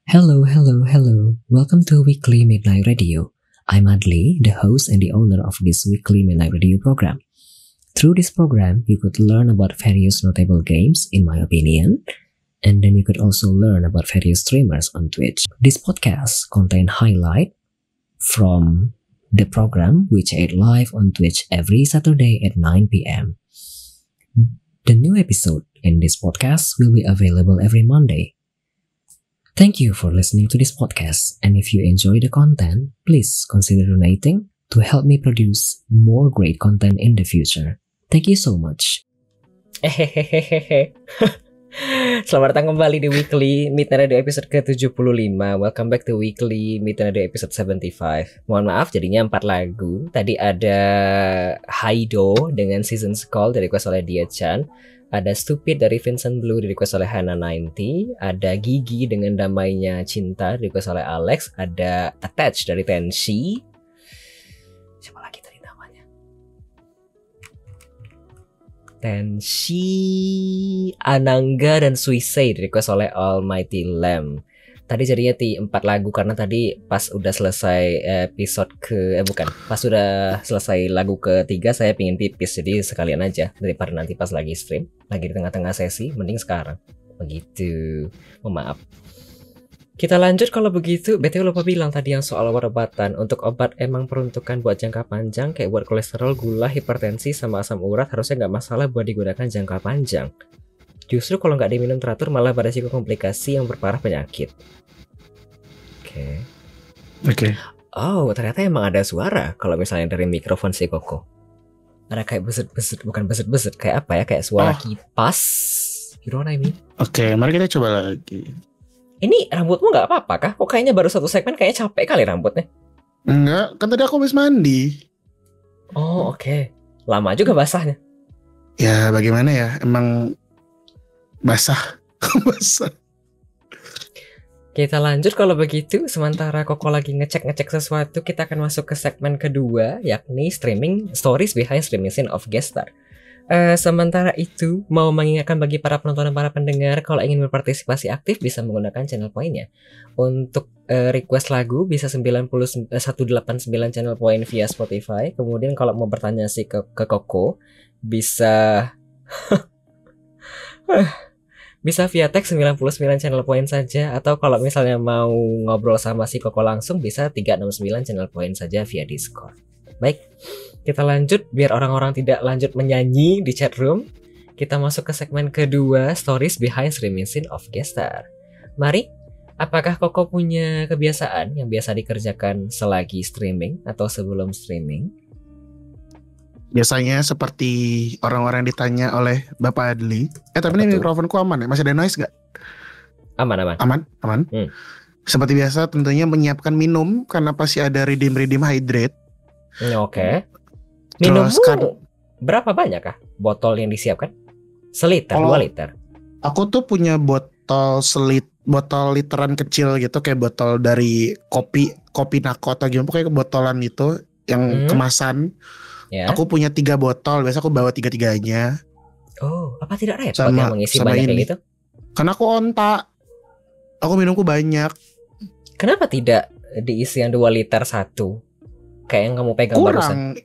Hello, hello, hello. Welcome to Weekly Midnight Radio. I'm Adli, the host and the owner of this Weekly Midnight Radio program. Through this program, you could learn about various notable games, in my opinion, and then you could also learn about various streamers on Twitch. This podcast contains highlight from the program which aired live on Twitch every Saturday at 9 p.m. The new episode in this podcast will be available every Monday. Thank you for listening to this podcast, and if you enjoy the content, please consider donating to help me produce more great content in the future. Thank you so much. Hehehehe. Selamat datang kembali di Weekly Midnight Radio episode ke-75. Welcome back to Weekly Midnight Radio episode 75. Mohon maaf jadinya 4 lagu. Tadi ada Haido dengan Season's Call dari request oleh Dia-chan. Ada Stupid dari Vincent Blue di request oleh Hana90. Ada Gigi dengan Damainya Cinta di request oleh Alex. Ada Attach dari Tenshi. Siapa lagi tadi namanya? Tenshi, Anangga, dan Suicide di request oleh Almighty Lamb. Tadi jadinya 4 lagu karena tadi pas udah selesai pas udah selesai lagu ketiga saya pingin pipis, jadi sekalian aja daripada nanti pas lagi stream, lagi di tengah-tengah sesi, mending sekarang. Begitu. Maaf. Kita lanjut kalau begitu. BTW lupa bilang tadi yang soal obat-obatan. Untuk obat emang peruntukan buat jangka panjang, kayak buat kolesterol, gula, hipertensi, sama asam urat harusnya nggak masalah buat digunakan jangka panjang. Justru kalau nggak diminum teratur malah beresiko komplikasi yang berparah penyakit. Oke. Oh, ternyata emang ada suara kalau misalnya dari mikrofon si Koko. Ada kayak beset-beset, bukan beset-beset, kayak apa ya? Kayak suara kipas. You know what I mean? Oke, mari kita coba lagi. Ini rambutmu nggak apa-apa kah? Kok kayaknya baru satu segmen kayaknya capek kali rambutnya? Enggak, kan tadi aku habis mandi. Oh, oke. Lama juga basahnya. Ya, bagaimana ya? Emang basah. Basah. Kita lanjut kalau begitu. Sementara Koko lagi ngecek sesuatu, kita akan masuk ke segmen kedua, yakni streaming stories behind streaming scene of Guest Star. Sementara itu, mau mengingatkan bagi para penonton dan para pendengar, kalau ingin berpartisipasi aktif bisa menggunakan channel poinnya. Untuk request lagu bisa 189 channel point via Spotify. Kemudian kalau mau bertanya sih ke Koko, bisa bisa via teks 99 channel point saja. Atau kalau misalnya mau ngobrol sama si Koko langsung, bisa 369 channel point saja via Discord. Baik, kita lanjut biar orang-orang tidak lanjut menyanyi di chat room. Kita masuk ke segmen kedua, stories behind streaming scene of Guest Star. Mari, apakah Koko punya kebiasaan yang biasa dikerjakan selagi streaming atau sebelum streaming? Biasanya seperti orang-orang ditanya oleh Bapak Adli. Tapi ini mikrofonku aman ya? Masih ada noise gak? Aman. Seperti biasa tentunya menyiapkan minum, karena pasti ada redeem hydrate. Oke. Minummu berapa banyak kah botol yang disiapkan? Seliter, 2 liter? Aku tuh punya botol literan kecil gitu, kayak botol dari kopi Nako atau gimana, pokoknya botolan itu yang kemasan. Ya. Aku punya 3 botol, biasa aku bawa 3-3-nya. Oh, apa tidak repot yang mengisi banyak kayak gitu? Karena aku ontak, aku minumku banyak. Kenapa tidak diisi yang 2 liter satu? Kayak yang kamu pegang barusan.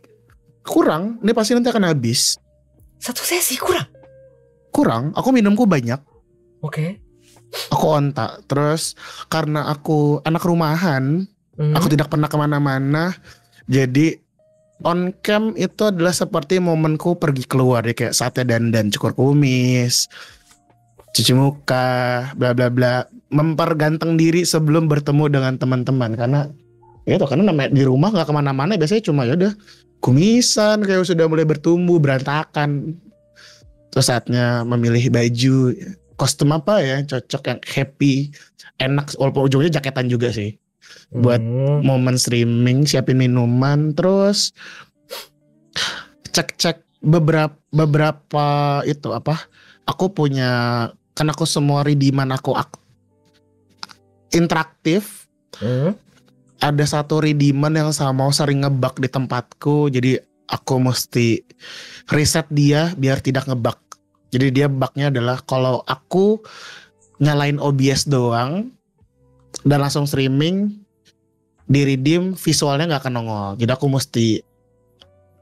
Kurang, ini pasti nanti akan habis. Satu sesi kurang? Kurang, aku minumku banyak. Oke. Aku ontak, terus karena aku anak rumahan, aku tidak pernah kemana-mana. Jadi on cam itu adalah seperti momenku pergi keluar ya, kayak saatnya dandan, cukur kumis, cuci muka, bla bla bla, memperganteng diri sebelum bertemu dengan teman-teman. Karena namanya di rumah nggak kemana-mana, biasanya cuma ya udah kumisan, kayak sudah mulai bertumbuh berantakan. Terus saatnya memilih baju, kostum apa ya cocok, yang happy, enak, walaupun ujungnya jaketan juga sih. Buat momen streaming, siapin minuman, terus cek beberapa itu apa? Aku punya, kan aku semua redeeman aku interaktif. Ada satu redeeman yang mau sering ngebug di tempatku, jadi aku mesti reset dia biar tidak ngebug. Jadi dia bugnya adalah kalau aku nyalain OBS doang, dan langsung streaming, di redeem visualnya nggak akan nongol. Jadi aku mesti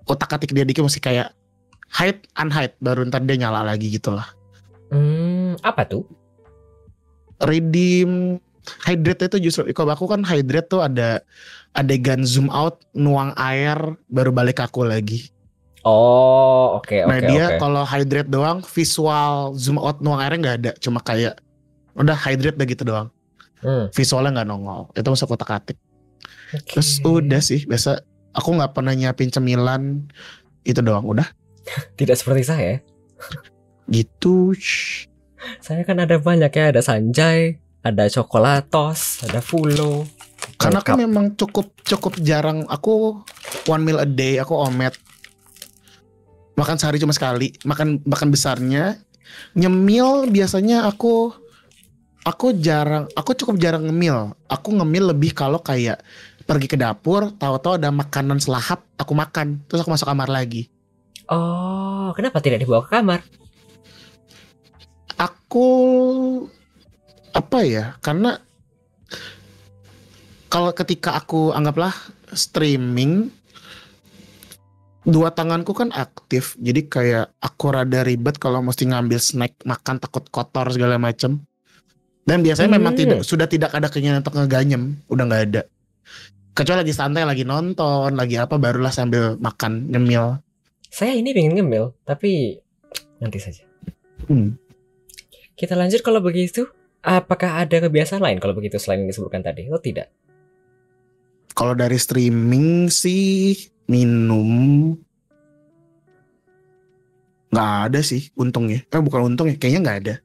otak-atik dia dikit, mesti kayak hide unhide baru ntar dia nyala lagi gitu lah. Apa tuh? Redeem hydrate itu justru kalau aku kan hydrate tuh ada adegan zoom out nuang air baru balik ke aku lagi. Oh, oke. Nah dia kalau hydrate doang visual zoom out nuang airnya nggak ada, cuma kayak udah hydrate udah gitu doang. Visualnya nggak nongol. Itu masuk otak-atik. Terus udah sih biasa aku nggak pernah nyiapin cemilan, itu doang udah. Tidak seperti saya. Gitu. Saya kan ada banyak ya, ada Sanjay, ada Coklatos, ada Fulo. Karena kan memang cukup jarang aku one meal a day, aku omet. Makan sehari cuma sekali, makan besarnya. Nyemil biasanya aku cukup jarang ngemil. Aku ngemil lebih kalau kayak pergi ke dapur, tahu-tahu ada makanan selahap, aku makan, terus aku masuk kamar lagi. Oh, kenapa tidak dibawa ke kamar? Aku apa ya? Karena kalau ketika aku anggaplah streaming, dua tanganku kan aktif, jadi kayak aku rada ribet kalau mesti ngambil snack, makan takut kotor segala macem. Dan biasanya memang sudah tidak ada keinginan untuk ngeganyem, udah nggak ada. Kecuali lagi santai, lagi nonton, lagi apa, barulah sambil makan nyemil. Saya ini pengen ngemil, tapi nanti saja. Kita lanjut kalau begitu. Apakah ada kebiasaan lain kalau begitu selain yang disebutkan tadi? Oh tidak. Kalau dari streaming sih minum nggak ada sih untungnya. Bukan untung ya, kayaknya nggak ada.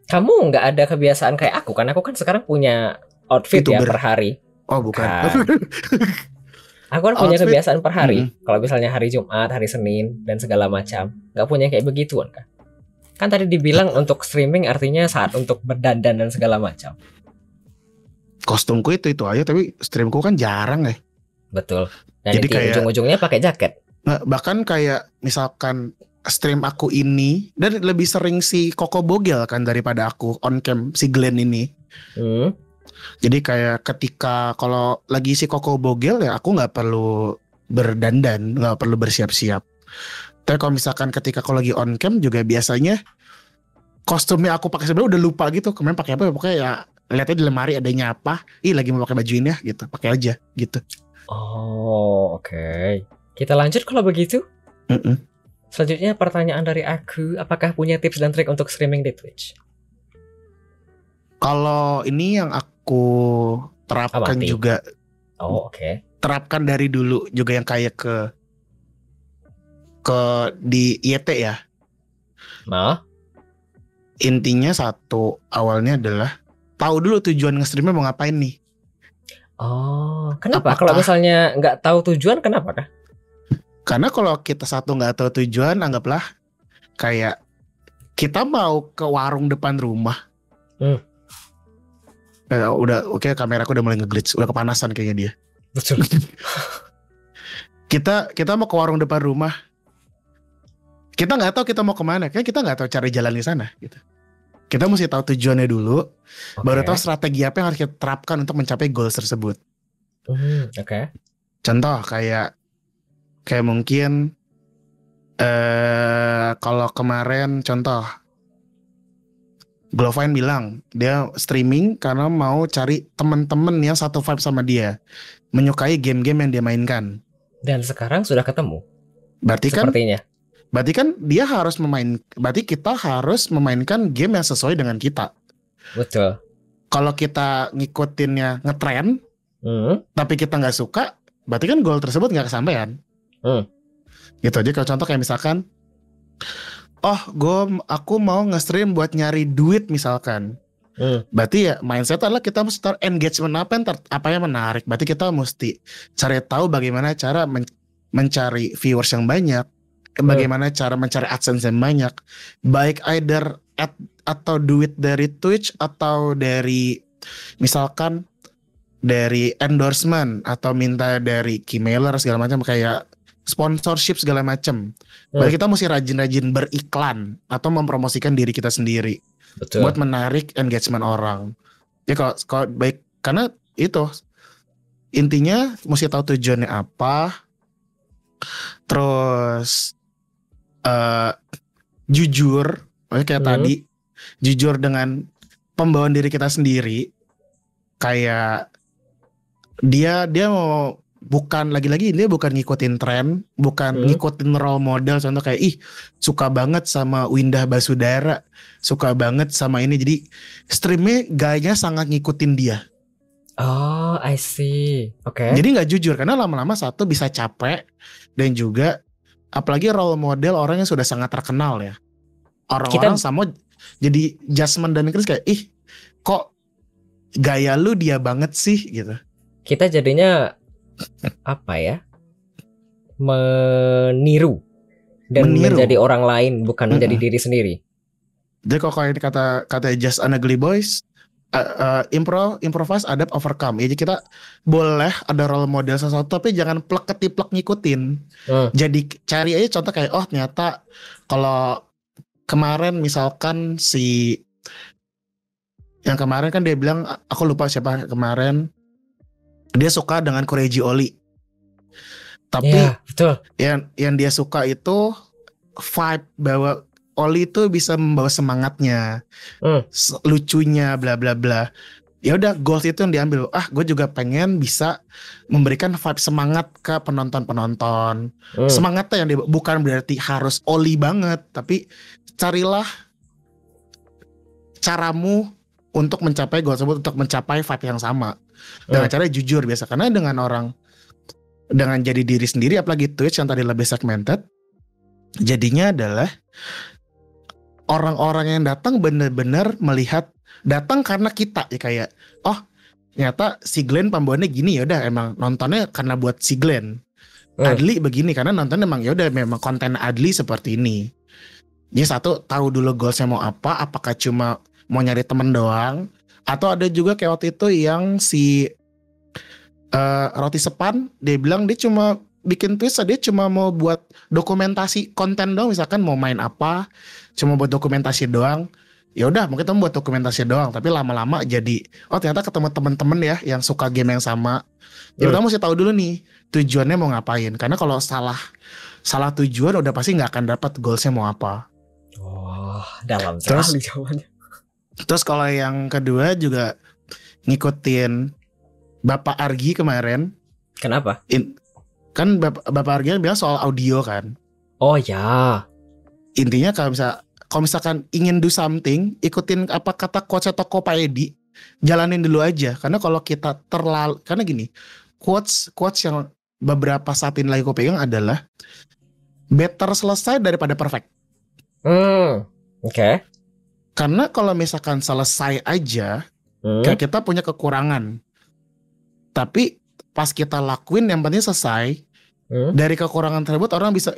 Kamu nggak ada kebiasaan kayak aku kan? Aku kan sekarang punya outfit ya per hari. Oh bukan. Aku kan punya kebiasaan per hari. Kalau misalnya hari Jumat, hari Senin dan segala macam, nggak punya kayak begituan kan? Kan tadi dibilang untuk streaming artinya saat untuk berdandan dan segala macam. Kostumku itu aja, tapi streamku kan jarang ya. Betul. Dan jadi kayak ujung-ujungnya pakai jaket. Bahkan kayak misalkan stream aku ini, dan lebih sering si Koko Bogel kan daripada aku on cam si Glenn ini. Jadi kayak ketika kalau lagi si Koko Bogel ya aku nggak perlu berdandan, nggak perlu bersiap-siap. Tapi kalau misalkan ketika aku lagi on cam juga biasanya kostumnya aku pakai sebenarnya udah lupa gitu. Kemarin pakai apa? Pokoknya ya lihatnya di lemari adanya apa. Lagi mau pakai baju ini ya gitu. Pakai aja gitu. Oh oke. Kita lanjut kalau begitu. Selanjutnya pertanyaan dari aku, apakah punya tips dan trik untuk streaming di Twitch? Kalau ini yang aku terapkan juga. Oh oke. Terapkan dari dulu juga yang kayak ke di YT ya. Nah, intinya satu, awalnya adalah tahu dulu tujuan nge-streamnya mau ngapain nih. Oh, kenapa? Kalau misalnya nggak tahu tujuan, kenapa kah? Karena kalau kita satu nggak tahu tujuan, anggaplah kayak kita mau ke warung depan rumah. Udah oke, kameraku udah mulai nge-glitch, udah kepanasan kayaknya dia. Betul. kita mau ke warung depan rumah. Kita nggak tahu kita mau kemana, kan kita nggak tahu cari jalan di sana. Gitu. Kita mesti tahu tujuannya dulu, baru tahu strategi apa yang harus kita terapkan untuk mencapai goals tersebut. Contoh kayak mungkin kalau kemarin contoh Glowfine bilang dia streaming karena mau cari teman-teman yang satu vibe sama dia, menyukai game-game yang dia mainkan. Dan sekarang sudah ketemu. Sepertinya. Berarti kan dia harus berarti kita harus memainkan game yang sesuai dengan kita. Betul. Kalau kita ngikutinnya ngetren, tapi kita nggak suka, berarti kan goal tersebut nggak kesampaian. Gitu aja. Kalau contoh kayak misalkan, aku mau nge-stream buat nyari duit misalkan. Berarti ya mindset adalah kita mesti start engagement apa yang menarik. Berarti kita mesti cari tahu bagaimana cara mencari viewers yang banyak. Bagaimana cara mencari AdSense yang banyak, baik either atau duit dari Twitch atau dari misalkan dari endorsement atau minta dari Keymailer segala macam kayak sponsorship segala macam. Berarti kita mesti rajin-rajin beriklan atau mempromosikan diri kita sendiri. Betul. Buat menarik engagement orang. Ya kalau baik karena itu intinya mesti tahu tujuannya apa, terus jujur, kayak tadi jujur dengan pembawaan diri kita sendiri, kayak dia mau bukan lagi-lagi dia bukan ngikutin tren, bukan ngikutin role model. Contoh kayak suka banget sama Windah Basudara, suka banget sama ini, jadi streamnya gayanya sangat ngikutin dia. Oh, I see. Oke. Jadi nggak jujur karena lama-lama satu bisa capek, dan juga apalagi role model orang yang sudah sangat terkenal ya. Orang-orang sama jadi judgement dan kritis kayak kok gaya lu dia banget sih gitu. Kita jadinya apa ya? Meniru dan menjadi orang lain, bukan menjadi diri sendiri. Jadi kalau ini kata Just an Ugly Boys, improvise, adapt, overcome. Jadi kita boleh ada role model sesuatu, tapi jangan plek ketiplek ngikutin. Jadi cari aja contoh kayak ternyata kalau kemarin misalkan yang kemarin kan dia bilang, aku lupa siapa kemarin, dia suka dengan Kureji Oli. Tapi betul. Yang dia suka itu vibe bahwa Oli itu bisa membawa semangatnya, lucunya, bla bla bla. Ya udah, goals itu yang diambil. Gue juga pengen bisa memberikan vibe semangat ke penonton. Semangatnya yang bukan berarti harus Oli banget, tapi carilah caramu untuk mencapai goal tersebut, untuk mencapai vibe yang sama. Dengan cara jujur biasa. Karena dengan jadi diri sendiri, apalagi Twitch yang tadi lebih segmented, jadinya adalah orang-orang yang datang benar-benar melihat, datang karena kita ya, kayak ternyata si Glenn pembawaannya gini, ya udah emang nontonnya karena buat si Glenn. Adli begini karena nonton emang ya udah memang konten Adli seperti ini. Jadi satu, tahu dulu goalsnya mau apa, apakah cuma mau nyari temen doang, atau ada juga kayak waktu itu yang si Roti Sepan, dia bilang dia cuma bikin Twitch, dia cuma mau buat dokumentasi konten doang, misalkan mau main apa, cuma buat dokumentasi doang. Ya udah, mungkin kamu buat dokumentasi doang, tapi lama-lama jadi ternyata ketemu temen-temen ya yang suka game yang sama. Jadi kamu mesti tahu dulu nih tujuannya mau ngapain, karena kalau salah tujuan udah pasti nggak akan dapat goalsnya mau apa. Dalam sekali jawabannya. Terus kalau yang kedua juga ngikutin Bapak Argi kemarin. Kenapa? Kan Bapak Argi bilang soal audio kan. Oh ya. Intinya kalau misalkan ingin do something, ikutin apa kata quotes toko Pak Edi, jalanin dulu aja. Karena kalau kita karena gini, quotes yang beberapa saat ini lagi aku pegang adalah better selesai daripada perfect. Oke. Karena kalau misalkan selesai aja, kayak kita punya kekurangan. Tapi pas kita lakuin yang penting selesai, dari kekurangan tersebut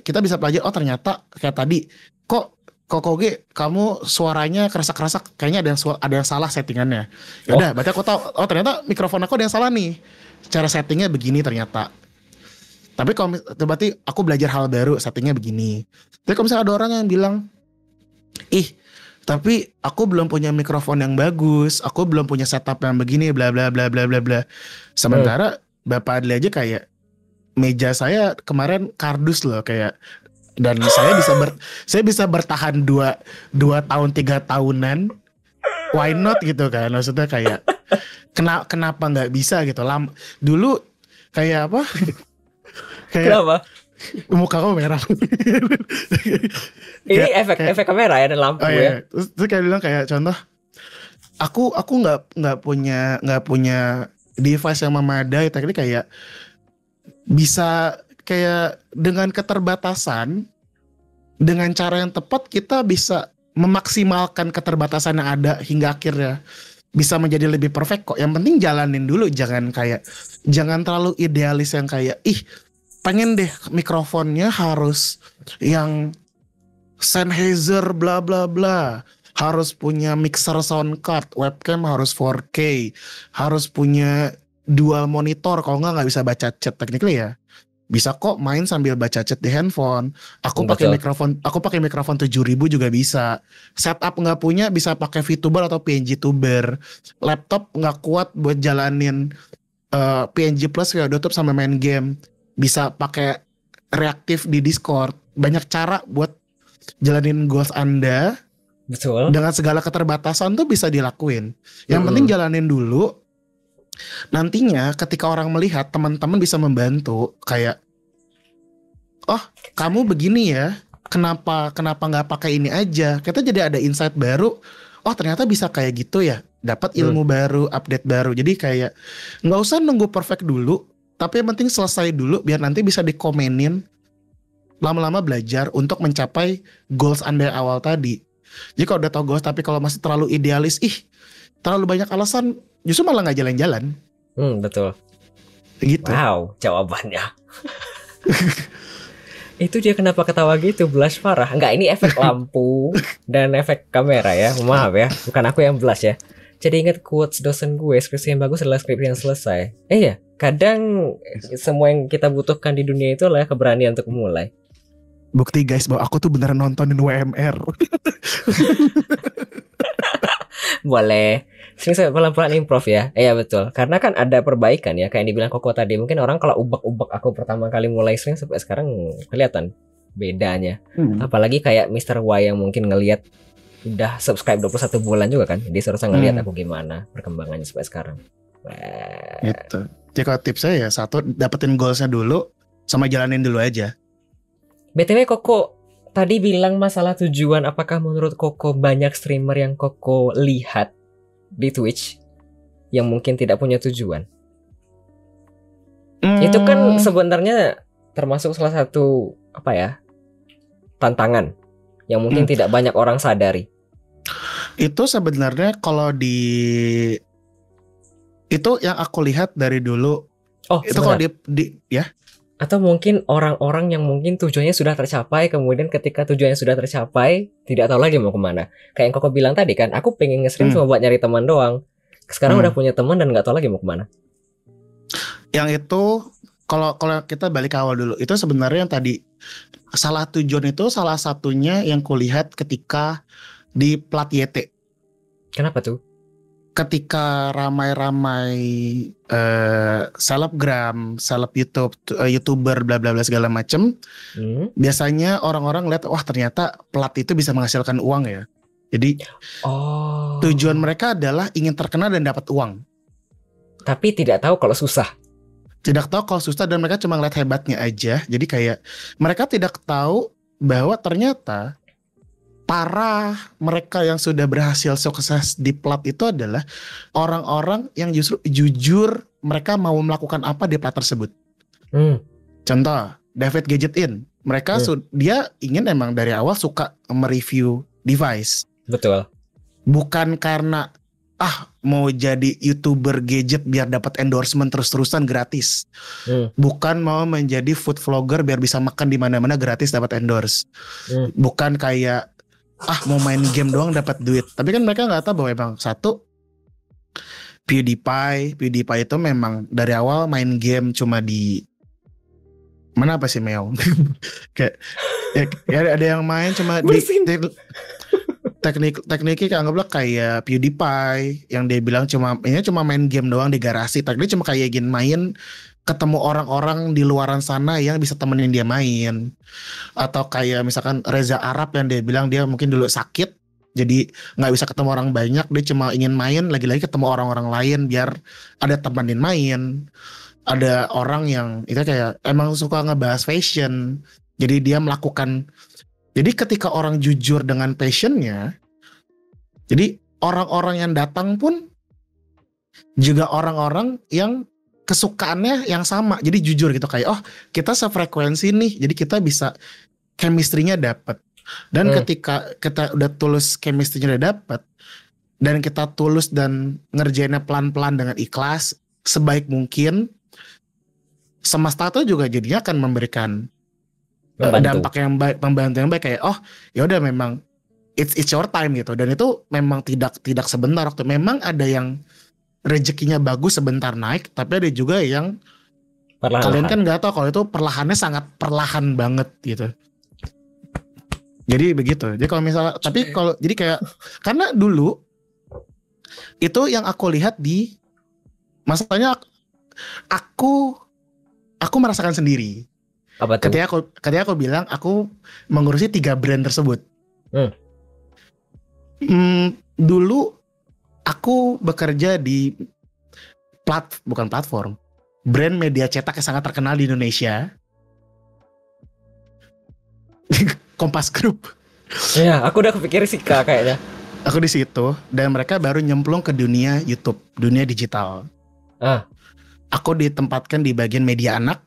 kita bisa belajar, ternyata kayak tadi, kok Koge kamu suaranya kerasak-kerasak, kayaknya ada yang salah settingannya. Ya udah, berarti aku tahu, ternyata mikrofon aku ada yang salah nih. Cara settingnya begini ternyata. Tapi kalau berarti aku belajar hal baru, settingnya begini. Tapi kalau misalnya ada orang yang bilang, tapi aku belum punya mikrofon yang bagus, aku belum punya setup yang begini, bla bla bla bla bla bla. Sementara Bapak Adli aja kayak meja saya kemarin kardus loh, kayak, dan saya bisa bertahan 2 tahun 3 tahunan. Why not gitu kan? Maksudnya kayak kenapa nggak bisa gitu? Dulu kayak apa? Kenapa? Muka kamu merah. Ini efek kamera ya dan lampu ya. Terus kayak bilang kayak contoh, aku nggak punya device yang memadai, tapi kayak bisa kayak dengan keterbatasan, dengan cara yang tepat kita bisa memaksimalkan keterbatasan yang ada hingga akhirnya bisa menjadi lebih perfect kok. Yang penting jalanin dulu, jangan terlalu idealis yang kayak pengen deh mikrofonnya harus yang Sennheiser bla bla bla, harus punya mixer sound card, webcam harus 4K, harus punya dual monitor, kalau nggak bisa baca chat technically ya. bisa kok main sambil baca chat di handphone. Aku pakai Betul. mikrofon 7.000 juga bisa. Setup nggak punya bisa pakai VTuber atau PNG Tuber. Laptop nggak kuat buat jalanin PNG Plus via YouTube sampai main game. Bisa pakai reaktif di Discord. Banyak cara buat jalanin goals Anda Betul. dengan segala keterbatasan tuh bisa dilakuin. Yang penting jalanin dulu. Nantinya ketika orang melihat, teman-teman bisa membantu kayak, oh kamu begini ya, kenapa nggak pakai ini aja? Kita jadi ada insight baru. Oh ternyata bisa kayak gitu ya, dapat ilmu baru, update baru. Jadi kayak nggak usah nunggu perfect dulu, tapi yang penting selesai dulu biar nanti bisa dikomenin. Lama-lama belajar untuk mencapai goals Anda awal tadi. Jadi kalau udah tahu goals tapi kalau masih terlalu idealis, terlalu banyak alasan, justru malah nggak jalan-jalan. Betul. Gitu. Wow, jawabannya. Itu dia kenapa ketawa gitu, blush parah. Enggak, ini efek lampu dan efek kamera ya. Maaf ya, bukan aku yang blush ya. Jadi ingat quotes dosen gue, skripsi yang bagus adalah skripsi yang selesai. Ya, kadang semua yang kita butuhkan di dunia itu adalah keberanian untuk memulai. Bukti guys bahwa aku tuh beneran nontonin WMR. Boleh. Sering saya pelan-pelan improv ya. Iya betul. Karena kan ada perbaikan ya. Kayak yang dibilang Koko tadi. Mungkin orang kalau ubek-ubek aku pertama kali mulai stream sampai sekarang kelihatan bedanya. Apalagi kayak Mr. Y yang mungkin ngelihat udah subscribe 21 bulan juga kan. Dia seharusnya ngelihat aku gimana perkembangannya sampai sekarang. Gitu. Jadi kalau tipsnya ya satu, dapetin goalsnya dulu sama jalanin dulu aja. BTW Koko tadi bilang masalah tujuan. Apakah menurut Koko banyak streamer yang Koko lihat di Twitch yang mungkin tidak punya tujuan? Itu kan sebenarnya termasuk salah satu tantangan yang mungkin tidak banyak orang sadari. Itu sebenarnya kalau itu yang aku lihat dari dulu. Itu kalau ya. Atau mungkin orang-orang yang mungkin tujuannya sudah tercapai, kemudian ketika tujuannya sudah tercapai tidak tahu lagi mau kemana. Kayak yang Koko bilang tadi kan, aku pengen nge-stream cuma buat nyari teman doang. Sekarang udah punya teman dan nggak tahu lagi mau kemana. Yang itu kalau kita balik ke awal dulu, itu sebenarnya yang tadi salah tujuan itu salah satunya yang kulihat ketika di Plat YT. Kenapa tuh? Ketika ramai-ramai selebgram, seleb YouTube, YouTuber, bla bla bla segala macem, biasanya orang-orang lihat, wah ternyata Plat itu bisa menghasilkan uang ya. Jadi tujuan mereka adalah ingin terkenal dan dapat uang. Tapi tidak tahu kalau susah. Tidak tahu kalau susah dan mereka cuma ngeliat hebatnya aja. Jadi kayak mereka tidak tahu bahwa ternyata para mereka yang sudah berhasil sukses di Plat itu adalah orang-orang yang justru jujur mereka mau melakukan apa di Plat tersebut. Contoh, David Gadget In. Mereka dia ingin emang dari awal suka mereview device. Betul. Bukan karena mau jadi YouTuber gadget biar dapat endorsement terus-terusan gratis. Bukan mau menjadi food vlogger biar bisa makan di mana-mana gratis dapat endorse. Bukan kayak mau main game doang dapat duit. Tapi kan mereka nggak tahu bahwa emang satu, PewDiePie itu memang dari awal main game cuma di mana apa sih Meo? Kayak ya ada yang main cuma di tekniknya anggaplah kayak PewDiePie yang dia bilang cuma main game doang di garasi. Tekniknya cuma kayak ingin main ketemu orang-orang di luaran sana yang bisa temenin dia main. Atau kayak misalkan Reza Arab yang dia bilang dia mungkin dulu sakit jadi gak bisa ketemu orang banyak, dia cuma ingin main lagi-lagi ketemu orang-orang lain biar ada temenin main. Ada orang yang itu kayak emang suka ngebahas fashion, jadi dia melakukan. Jadi ketika orang jujur dengan passionnya, jadi orang-orang yang datang pun juga orang-orang yang kesukaannya yang sama. Jadi jujur gitu kayak kita sefrekuensi nih, jadi kita bisa chemistry-nya dapat. Dan ketika kita udah tulus chemistry-nya udah dapat dan kita tulus dan ngerjainnya pelan-pelan dengan ikhlas sebaik mungkin, semesta itu juga jadinya akan memberikan dampak yang baik, membantu yang baik kayak ya udah memang it's your time gitu. Dan itu memang tidak sebentar waktu. Memang ada yang rezekinya bagus sebentar naik, tapi ada juga yang Kalian kan nggak tahu kalau itu perlahannya sangat perlahan banget gitu. Jadi begitu. Jadi kalau misalnya, tapi kalau jadi kayak karena dulu itu yang aku lihat di masalahnya aku merasakan sendiri. Apa tuh? Ketika aku bilang aku mengurusi 3 brand tersebut. Dulu aku bekerja di bukan platform, brand media cetak yang sangat terkenal di Indonesia. Kompas Group. Ya, aku udah kepikir sih Kak kayaknya. Aku di situ dan mereka baru nyemplung ke dunia YouTube, dunia digital. Aku ditempatkan di bagian media anak.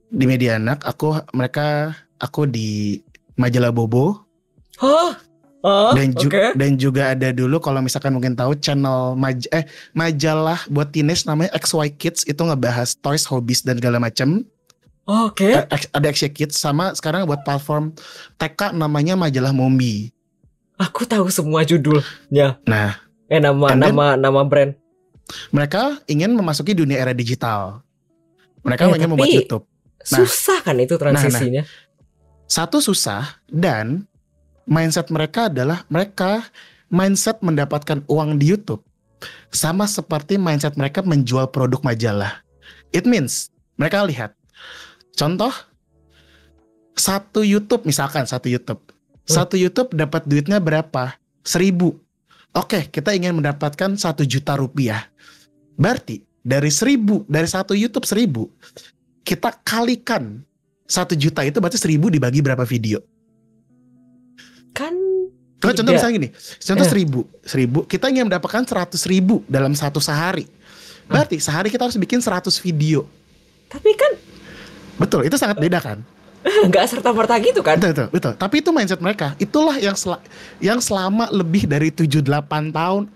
Di media anak, aku di majalah Bobo. Dan juga ada dulu kalau misalkan mungkin tahu channel majalah buat teenage namanya XY Kids, itu ngebahas toys, hobbies dan segala macam. Oke. Ada XY Kids, sama sekarang buat platform TK namanya majalah Mombi. Aku tahu semua judulnya. Nah, nama brand. Mereka ingin memasuki dunia era digital. Mereka ingin membuat YouTube. Susah kan itu transisinya? Satu susah, dan mindset mereka adalah mindset mendapatkan uang di YouTube sama seperti mindset mereka menjual produk majalah. It means mereka lihat contoh satu YouTube dapat duitnya berapa? 1.000. Oke, kita ingin mendapatkan 1 juta rupiah. Berarti dari satu YouTube 1.000 kita kalikan 1 juta, itu berarti 1.000 dibagi berapa video? Kan contoh misalnya gini, contoh 1.000 kita ingin mendapatkan 100.000 dalam satu sehari. Berarti sehari kita harus bikin 100 video. Tapi kan betul, itu sangat beda kan? Nggak serta-merta gitu kan? Betul. Tapi itu mindset mereka. Itulah yang selama lebih dari 7-8 tahun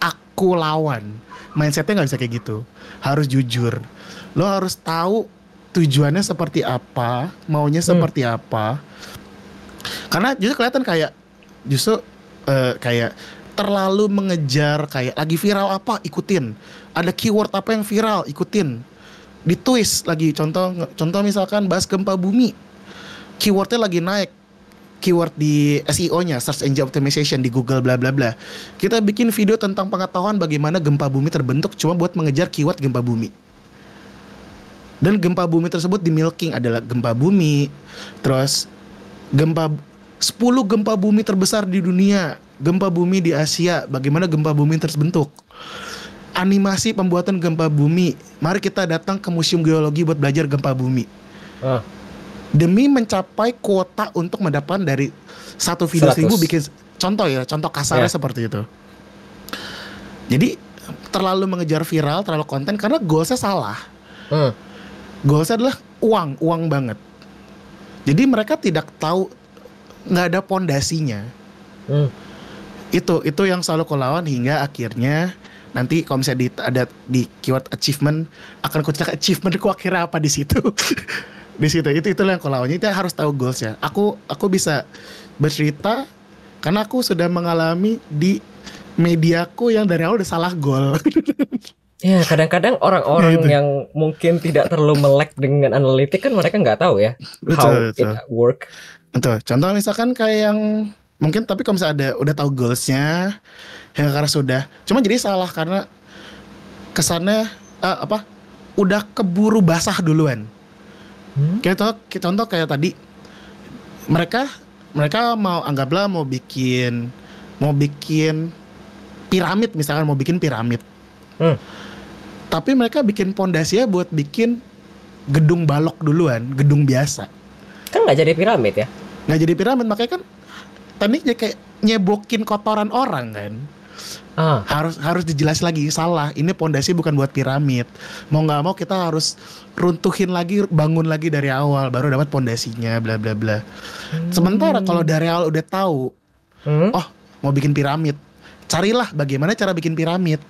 aku lawan. Mindsetnya nggak bisa kayak gitu. Harus jujur. Lo harus tahu tujuannya seperti apa, maunya seperti apa. Karena justru kelihatan kayak kayak terlalu mengejar, kayak lagi viral apa ikutin, ada keyword apa yang viral ikutin, di twist lagi. Contoh misalkan bahas gempa bumi, keywordnya lagi naik, keyword di SEO-nya, search engine optimization di Google bla bla bla. Kita bikin video tentang pengetahuan bagaimana gempa bumi terbentuk cuma buat mengejar keyword gempa bumi. Dan gempa bumi tersebut di milking adalah gempa bumi, terus 10 gempa bumi terbesar di dunia, gempa bumi di Asia, bagaimana gempa bumi terbentuk, animasi pembuatan gempa bumi, mari kita datang ke museum geologi buat belajar gempa bumi. Demi mencapai kuota untuk mendapatkan dari satu video 1.000 bikin contoh kasarnya seperti itu. Jadi terlalu mengejar viral, terlalu konten karena goalsnya salah. Goalsnya adalah uang banget. Jadi mereka tidak tahu, nggak ada pondasinya. Itu yang selalu aku lawan hingga akhirnya nanti kalau misalnya ada di keyword achievement, akan kucek achievementku akhirnya apa di situ. Di situ itu yang aku lawan. Itu harus tahu goalsnya. Aku bisa bercerita karena aku sudah mengalami di mediaku yang dari awal udah salah goal. Ya, kadang-kadang orang-orang yang mungkin tidak terlalu melek dengan analitik kan mereka nggak tahu ya how it work. Betul. Contoh misalkan kayak yang mungkin, tapi kalau misalnya udah tahu goalsnya, ya karena sudah. Cuma jadi salah karena kesannya udah keburu basah duluan. Contoh kayak tadi mereka anggaplah mau bikin piramid misalkan, mau bikin piramid. Tapi mereka bikin pondasinya buat bikin gedung balok duluan, gedung biasa. Kan nggak jadi piramid ya? Nggak jadi piramid, makanya kan tekniknya kayak nyebokin kotoran orang kan. Harus dijelas lagi, salah. Ini pondasi bukan buat piramid. Mau nggak mau kita harus runtuhin lagi, bangun lagi dari awal, baru dapat pondasinya, bla bla bla. Sementara kalau dari awal udah tahu, mau bikin piramid, carilah bagaimana cara bikin piramid.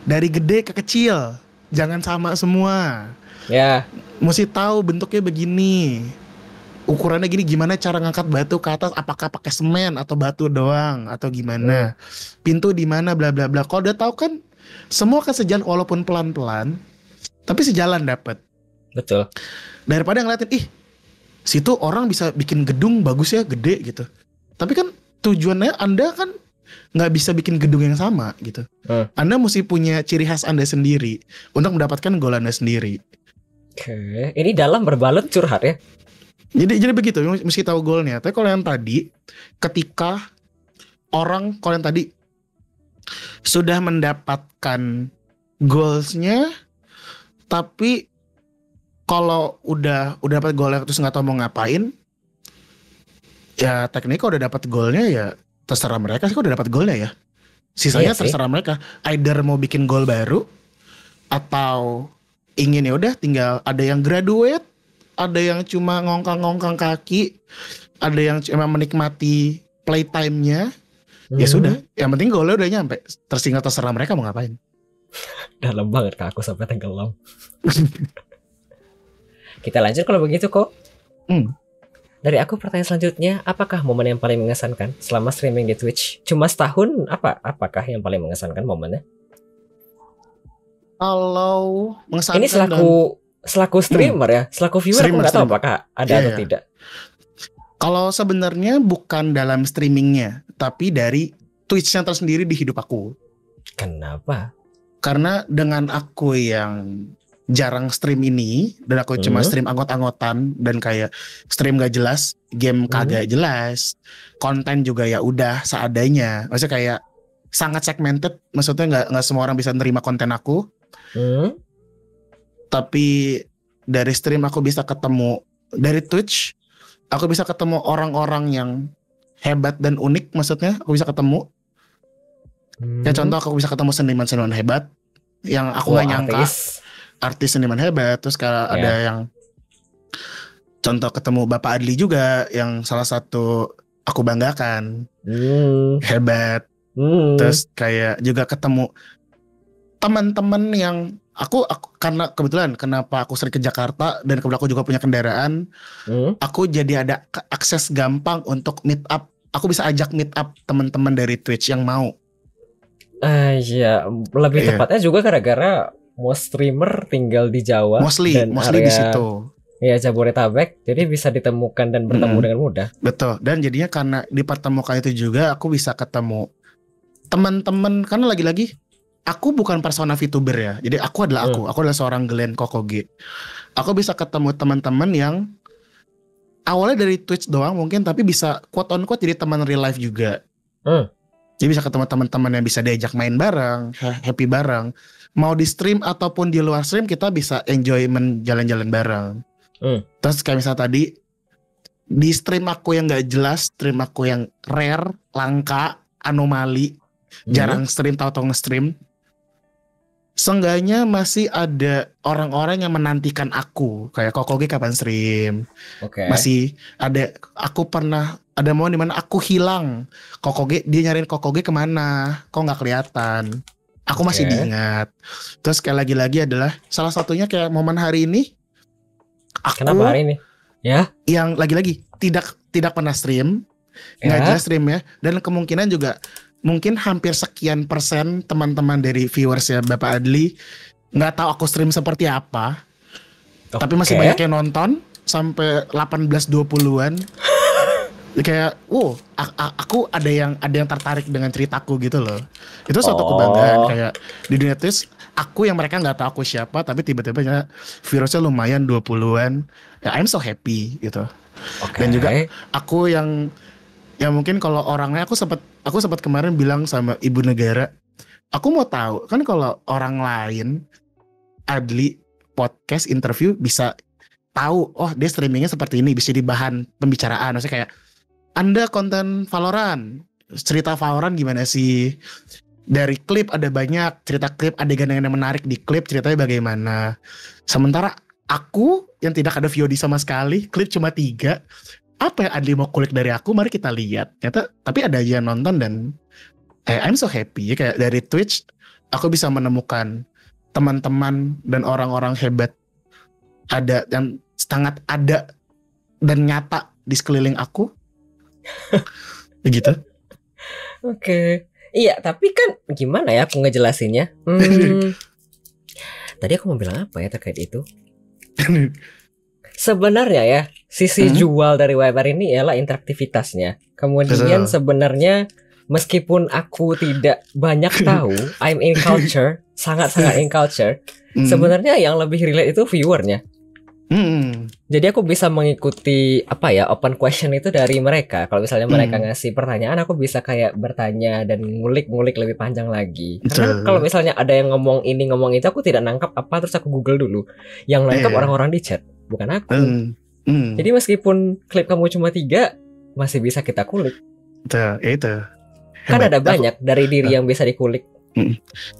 Dari gede ke kecil, jangan sama semua. Ya. Mesti tahu bentuknya begini, ukurannya gini, gimana cara ngangkat batu ke atas, apakah pakai semen atau batu doang atau gimana, pintu di mana, bla bla bla. Kalau udah tahu kan semua akan sejalan walaupun pelan-pelan, tapi sejalan dapat. Betul. Daripada ngeliatin situ orang bisa bikin gedung bagus ya, gede gitu. Tapi kan tujuannya Anda kan nggak bisa bikin gedung yang sama gitu. Anda mesti punya ciri khas Anda sendiri untuk mendapatkan goal Anda sendiri. Oke, ini dalam berbalut curhat ya. Jadi begitu, mesti tahu goalnya. Tapi kalau yang tadi, ketika kalau yang tadi sudah mendapatkan goalsnya, tapi kalau udah dapat goalnya terus nggak tahu mau ngapain, ya tekniknya udah dapat goalnya ya terserah mereka sih. Kok udah dapat goalnya ya, sisanya terserah mereka. Either mau bikin goal baru atau ingin ya udah tinggal ada yang graduate, ada yang cuma ngongkang-ngongkang kaki, ada yang cuma menikmati playtime-nya. Ya sudah, yang penting goalnya udah nyampe. Terserah mereka mau ngapain. Dalam banget Kak, aku sampai tenggelam. Kita lanjut kalau begitu kok. Dari aku pertanyaan selanjutnya, apakah momen yang paling mengesankan selama streaming di Twitch? Cuma setahun, apakah yang paling mengesankan momennya? Kalau mengesankan, ini selaku streamer ya, selaku viewer aku nggak tahu apakah ada atau tidak. Kalau sebenarnya bukan dalam streamingnya, tapi dari Twitch-nya tersendiri di hidup aku. Kenapa? Karena dengan aku yang jarang stream ini, dan aku cuma stream anggot-anggotan dan kayak stream gak jelas, game kagak jelas, konten juga ya udah seadanya. Maksudnya kayak sangat segmented, maksudnya nggak semua orang bisa nerima konten aku. Tapi dari stream aku bisa ketemu, dari Twitch aku bisa ketemu orang-orang yang hebat dan unik. Maksudnya aku bisa ketemu, ya contoh aku bisa ketemu seniman-seniman hebat yang aku nggak nyangka, artis seniman hebat. Terus kalau ada yang contoh ketemu Bapak Adli juga, yang salah satu aku banggakan, hebat. Terus kayak juga ketemu teman-teman yang aku karena kebetulan kenapa aku sering ke Jakarta dan kebetulan aku juga punya kendaraan, aku jadi ada akses gampang untuk meet up. Aku bisa ajak meet up teman-teman dari Twitch yang mau. Iya, lebih tepatnya juga gara-gara mau streamer tinggal di Jawa, mostly di situ. Ya, Jabodetabek, jadi bisa ditemukan dan bertemu dengan mudah. Betul. Dan jadinya karena dipertemukan itu juga aku bisa ketemu teman-teman, karena lagi-lagi aku bukan persona VTuber ya. Jadi aku adalah aku adalah seorang Glenn Kokoge. Aku bisa ketemu teman-teman yang awalnya dari Twitch doang mungkin, tapi bisa quote on quote jadi teman real life juga. Jadi bisa ketemu teman-teman yang bisa diajak main bareng, happy bareng. Mau di stream ataupun di luar stream kita bisa enjoyment jalan-jalan bareng. Terus kayak misalnya tadi di stream aku yang gak jelas, stream aku yang rare, langka, anomali, jarang stream, tahu-tahu nge-stream, seenggaknya masih ada orang-orang yang menantikan aku. Kayak Kokoge kapan stream. Masih ada, aku pernah ada momen dimana aku hilang, Kokoge, dia nyariin Kokoge kemana, kok gak kelihatan. Aku masih diingat. Terus kayak lagi-lagi adalah salah satunya kayak momen hari ini, aku, kenapa hari ini? Ya, yang lagi-lagi tidak pernah stream, nggak jelas stream ya, dan kemungkinan juga mungkin hampir sekian persen teman-teman dari viewers ya Bapak Adli nggak tahu aku stream seperti apa, tapi masih banyak yang nonton sampai 18-20-an. Kayak, aku ada yang tertarik dengan ceritaku gitu loh. Itu suatu kebanggaan. Kayak di dunia Twitch, aku yang mereka nggak tahu aku siapa, tapi tiba-tiba viewersnya lumayan 20-an. Ya, I'm so happy gitu. Dan juga aku yang mungkin kalau orangnya aku sempat kemarin bilang sama ibu negara, aku mau tahu kan kalau orang lain Adli podcast interview bisa tahu, oh dia streamingnya seperti ini, bisa jadi bahan pembicaraan. Maksudnya kayak, Anda konten Valorant, cerita Valorant gimana sih? Dari klip ada banyak, cerita klip, adegan yang menarik di klip, ceritanya bagaimana. Sementara aku yang tidak ada VOD sama sekali, klip cuma 3. Apa yang Adli mau kulik dari aku, mari kita lihat. Ternyata, tapi ada aja yang nonton dan I'm so happy. Kayak dari Twitch, aku bisa menemukan teman-teman dan orang-orang hebat. Ada yang sangat ada dan nyata di sekeliling aku. Begitu. Iya, tapi kan gimana ya aku ngejelasinnya? Tadi aku mau bilang apa ya terkait itu? Sebenarnya ya, sisi jual dari WMR ini ialah interaktivitasnya. Kemudian sebenarnya meskipun aku tidak banyak tahu, I'm in culture, sangat-sangat in culture. Sebenarnya yang lebih relate itu viewernya. Jadi aku bisa mengikuti open question itu dari mereka. Kalau misalnya mereka ngasih pertanyaan, aku bisa kayak bertanya dan ngulik-ngulik lebih panjang lagi. Karena kalau misalnya ada yang ngomong ini ngomong itu, aku tidak nangkap apa, terus aku Google dulu. Yang nangkap orang-orang di chat, bukan aku. Jadi meskipun klip kamu cuma 3, masih bisa kita kulik. Itu. Kan ada banyak dari diri yang bisa dikulik.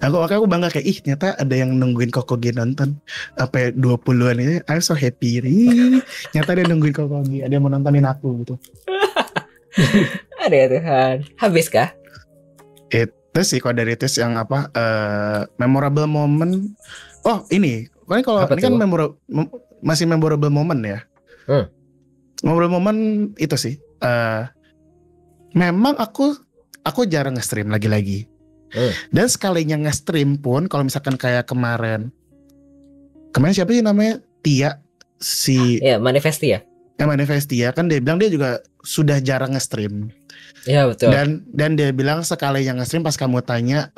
Aku bangga kayak ternyata ada yang nungguin Kokogi nonton 20-an ini. I'm so happy. Ternyata dia nungguin Kokogi, ada yang mau nontonin aku gitu. Ada ya Tuhan. Habis kah? Itu sih kalau dari itu yang memorable moment. Oh ini kalau ini kan masih memorable moment ya. Memorable moment itu sih. Memang aku jarang nge-stream lagi-lagi. Dan sekalinya nge-stream pun kalau misalkan kayak kemarin siapa sih namanya? Tia Manifestia. Manifestia kan dia bilang dia juga sudah jarang nge-stream. Iya betul. Dan dia bilang sekalinya nge-stream pas kamu tanya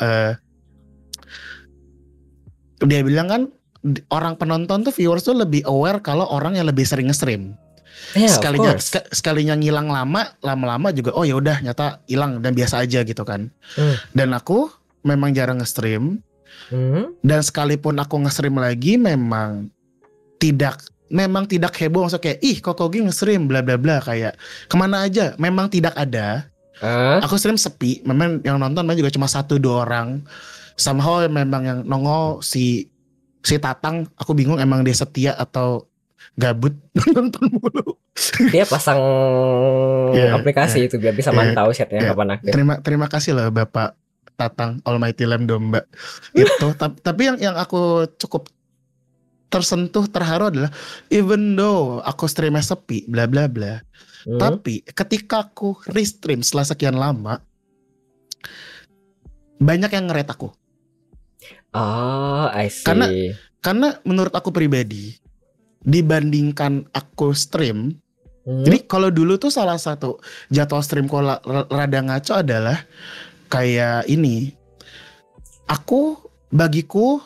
dia bilang kan orang penonton tuh viewers tuh lebih aware kalau orang yang lebih sering nge-stream. Sekalinya ngilang lama-lama juga ya udah nyata hilang dan biasa aja gitu kan. Dan aku memang jarang nge-stream. Dan sekalipun aku nge-stream lagi memang tidak heboh, maksudnya kayak Kokogi nge-stream bla bla bla kayak kemana aja, memang tidak ada. Aku stream sepi, memang yang nonton juga cuma 1-2 orang. Somehow memang yang nongol si Tatang, aku bingung emang dia setia atau gabut nonton mulu. Dia pasang aplikasi itu biar bisa mantau chatnya kapan aktif. Terima kasih lah Bapak Tatang Almighty Lamb Domba. Itu tapi yang aku cukup tersentuh terharu adalah even though aku streamnya sepi bla bla bla, tapi ketika aku restream setelah sekian lama banyak yang nge-rate aku. I see. Karena menurut aku pribadi dibandingkan aku stream, jadi kalau dulu tuh salah satu jadwal streamku rada ngaco adalah kayak ini. Bagiku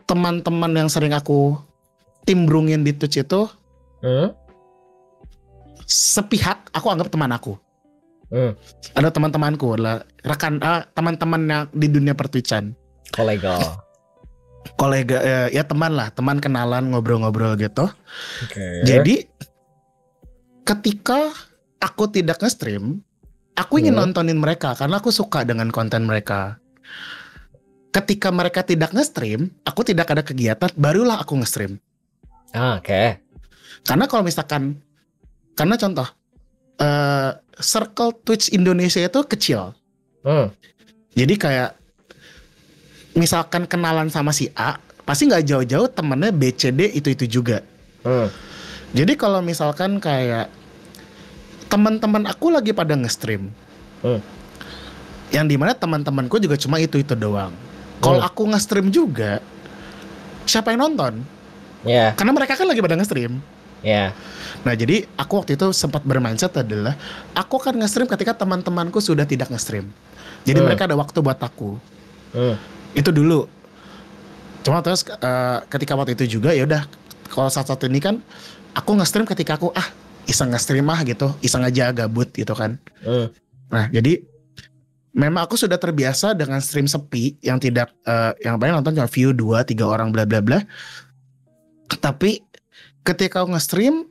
teman-teman yang sering aku timbrungin di Twitch itu sepihak aku anggap teman aku. Ada teman-temanku adalah teman-teman yang di dunia pertwitchan. Kolega ya teman kenalan ngobrol-ngobrol gitu. Jadi ketika aku tidak nge-stream, aku ingin nontonin mereka karena aku suka dengan konten mereka. Ketika mereka tidak nge-stream, aku tidak ada kegiatan, barulah aku nge-stream. Karena kalau misalkan, karena contoh circle Twitch Indonesia itu kecil. Jadi kayak misalkan kenalan sama si A, pasti nggak jauh-jauh temennya B, C, D itu juga. Jadi kalau misalkan kayak teman-teman aku lagi pada nge-stream, yang dimana teman-temanku juga cuma itu doang. Kalau aku nge-stream juga, siapa yang nonton? Karena mereka kan lagi pada nge-stream. Nah jadi aku waktu itu sempat bermindset adalah aku akan nge-stream ketika teman-temanku sudah tidak nge-stream. Jadi mereka ada waktu buat aku. Itu dulu. Cuma terus ketika waktu itu juga ya udah, kalau satu ini kan aku nge-stream ketika aku iseng nge-stream gitu, iseng aja gabut gitu kan. Nah jadi memang aku sudah terbiasa dengan stream sepi yang tidak yang paling nonton cuma view 2-3 orang bla bla bla. Tapi ketika aku nge-stream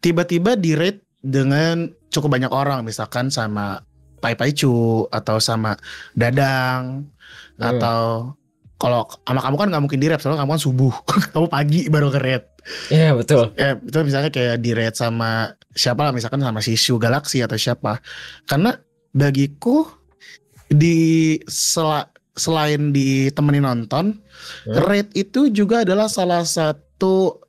tiba-tiba di-rate dengan cukup banyak orang, misalkan sama Pai Chu atau sama Dadang atau kalau sama kamu kan nggak mungkin di-rate soalnya kamu kan subuh, kamu pagi baru ke-rate. Iya betul. Itu misalnya kayak di-rate sama siapa lah, misalkan sama si Shu Galaxy atau siapa. Karena bagiku selain ditemenin nonton, rate itu juga adalah salah satu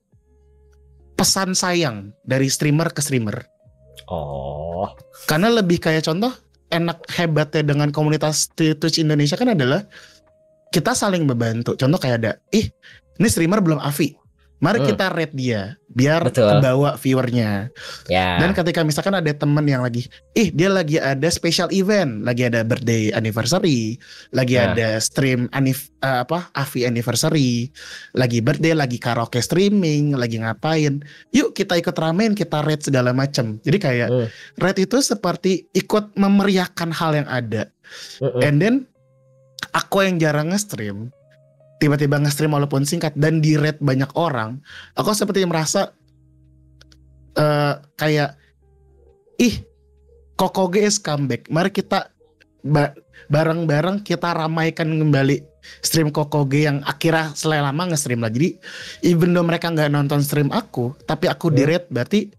pesan sayang dari streamer ke streamer. Karena lebih kayak contoh enak hebatnya dengan komunitas Twitch Indonesia kan adalah kita saling membantu. Contoh kayak ada Ini streamer belum Avi. Mari kita rate dia biar Betul. kebawa viewernya. Ya. Dan ketika misalkan ada temen yang lagi, dia lagi ada special event, lagi ada birthday anniversary, lagi ada stream Avi anniversary, lagi birthday, lagi karaoke streaming, lagi ngapain. Yuk kita ikut ramein, kita rate segala macam. Jadi kayak rate itu seperti ikut memeriahkan hal yang ada. And then aku yang jarang nge-stream, tiba-tiba nge-stream walaupun singkat dan di-rate banyak orang, aku seperti merasa kayak Kokoge is comeback. Mari kita bareng-bareng kita ramaikan kembali stream Kokoge yang akhirnya selama lama nge-stream lagi. Jadi even though mereka nggak nonton stream aku, tapi aku di-rate, berarti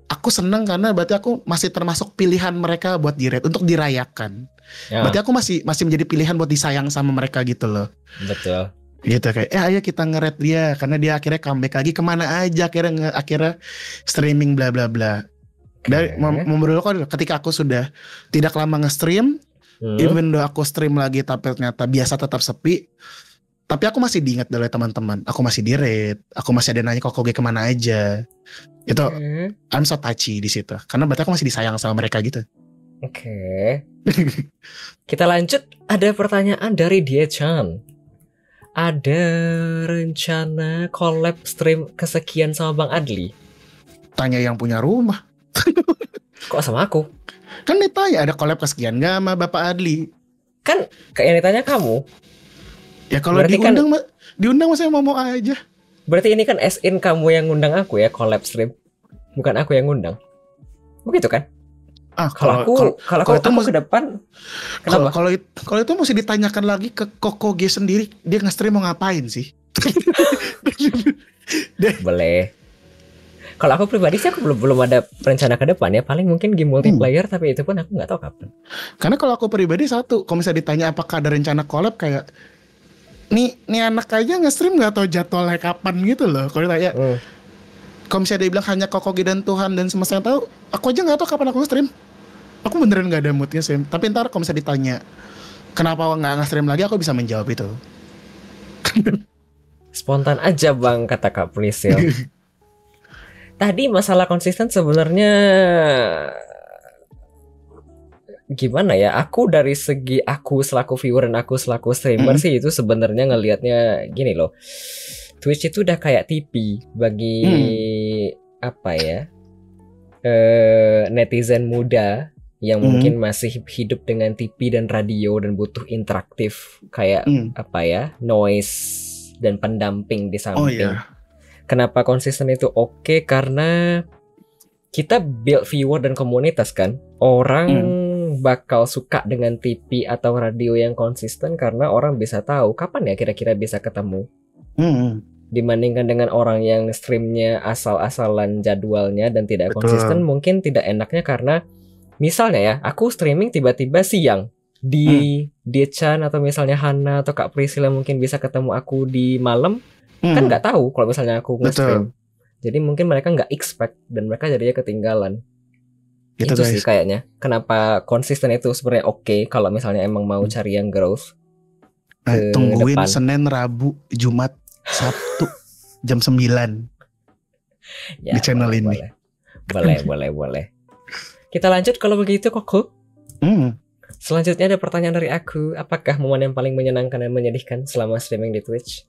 aku seneng karena berarti aku masih termasuk pilihan mereka buat di-rate untuk dirayakan. Berarti aku masih menjadi pilihan buat disayang sama mereka gitu loh. Betul. Gitu kayak ayo kita nge-rate dia karena dia akhirnya comeback lagi kemana aja akhirnya streaming bla bla bla. Dan menurut aku ketika aku sudah tidak lama nge-stream, even though aku stream lagi tapi ternyata biasa tetap sepi, tapi aku masih diingat oleh teman-teman, aku masih di-rate, aku masih ada nanya Kokoge kemana aja. Itu I'm so touchy di situ karena berarti aku masih disayang sama mereka gitu. Oke. Kita lanjut, ada pertanyaan dari Die-chan. Ada rencana collab stream kesekian sama Bang Adli? Tanya yang punya rumah. Kok sama aku? Kan ditanya ada collab kesekian gak sama Bapak Adli? Kan kayak yang ditanya kamu. Ya kalau diundang diundang saya mau aja. Berarti ini kan as in kamu yang ngundang aku ya collab stream, bukan aku yang ngundang. Begitu kan? Kalau aku ke depan, kenapa? Kalau itu mesti ditanyakan lagi ke Kokoge sendiri, dia nge-stream mau ngapain sih? Boleh. Kalau aku pribadi sih aku belum ada rencana ke depan ya, paling mungkin game multiplayer, tapi itu pun aku nggak tahu kapan. Karena kalau aku pribadi satu, kalau misalnya ditanya apakah ada rencana collab kayak nih anak aja nge-stream nggak tahu jadwalnya kapan gitu loh. Kalau ditanya, kalau misalnya dia bilang hanya Kokoge dan Tuhan dan semesta yang tahu, aku aja nggak tahu kapan aku nge-stream. Aku beneran gak ada moodnya sih. Tapi ntar kalau misalnya ditanya kenapa gak nge-stream lagi, aku bisa menjawab itu. Spontan aja Bang, kata Kak Prisil. Tadi masalah konsisten sebenarnya gimana ya? Aku dari segi aku selaku viewer dan aku selaku streamer sih itu sebenarnya ngelihatnya gini loh. Twitch itu udah kayak TV bagi apa ya? Netizen muda yang mungkin masih hidup dengan TV dan radio dan butuh interaktif kayak apa ya, noise dan pendamping di samping. Kenapa konsisten itu oke? Karena kita build viewer dan komunitas kan. Orang bakal suka dengan TV atau radio yang konsisten karena orang bisa tahu kapan ya kira-kira bisa ketemu. Dibandingkan dengan orang yang streamnya asal-asalan jadwalnya dan tidak konsisten, mungkin tidak enaknya karena misalnya ya, aku streaming tiba-tiba siang di Die-chan atau misalnya Hana atau Kak Priscilla mungkin bisa ketemu aku di malam, kan nggak tahu kalau misalnya aku nge-stream. Jadi mungkin mereka nggak expect dan mereka jadinya ketinggalan. Itu sih kayaknya. Kenapa konsisten itu sebenarnya oke kalau misalnya emang mau cari yang growth. Tungguin depan. Senin, Rabu, Jumat, Sabtu jam 9 ya, di channel ini. Boleh. Kita lanjut kalau begitu Koko. Selanjutnya ada pertanyaan dari aku. Apakah momen yang paling menyenangkan dan menyedihkan selama streaming di Twitch?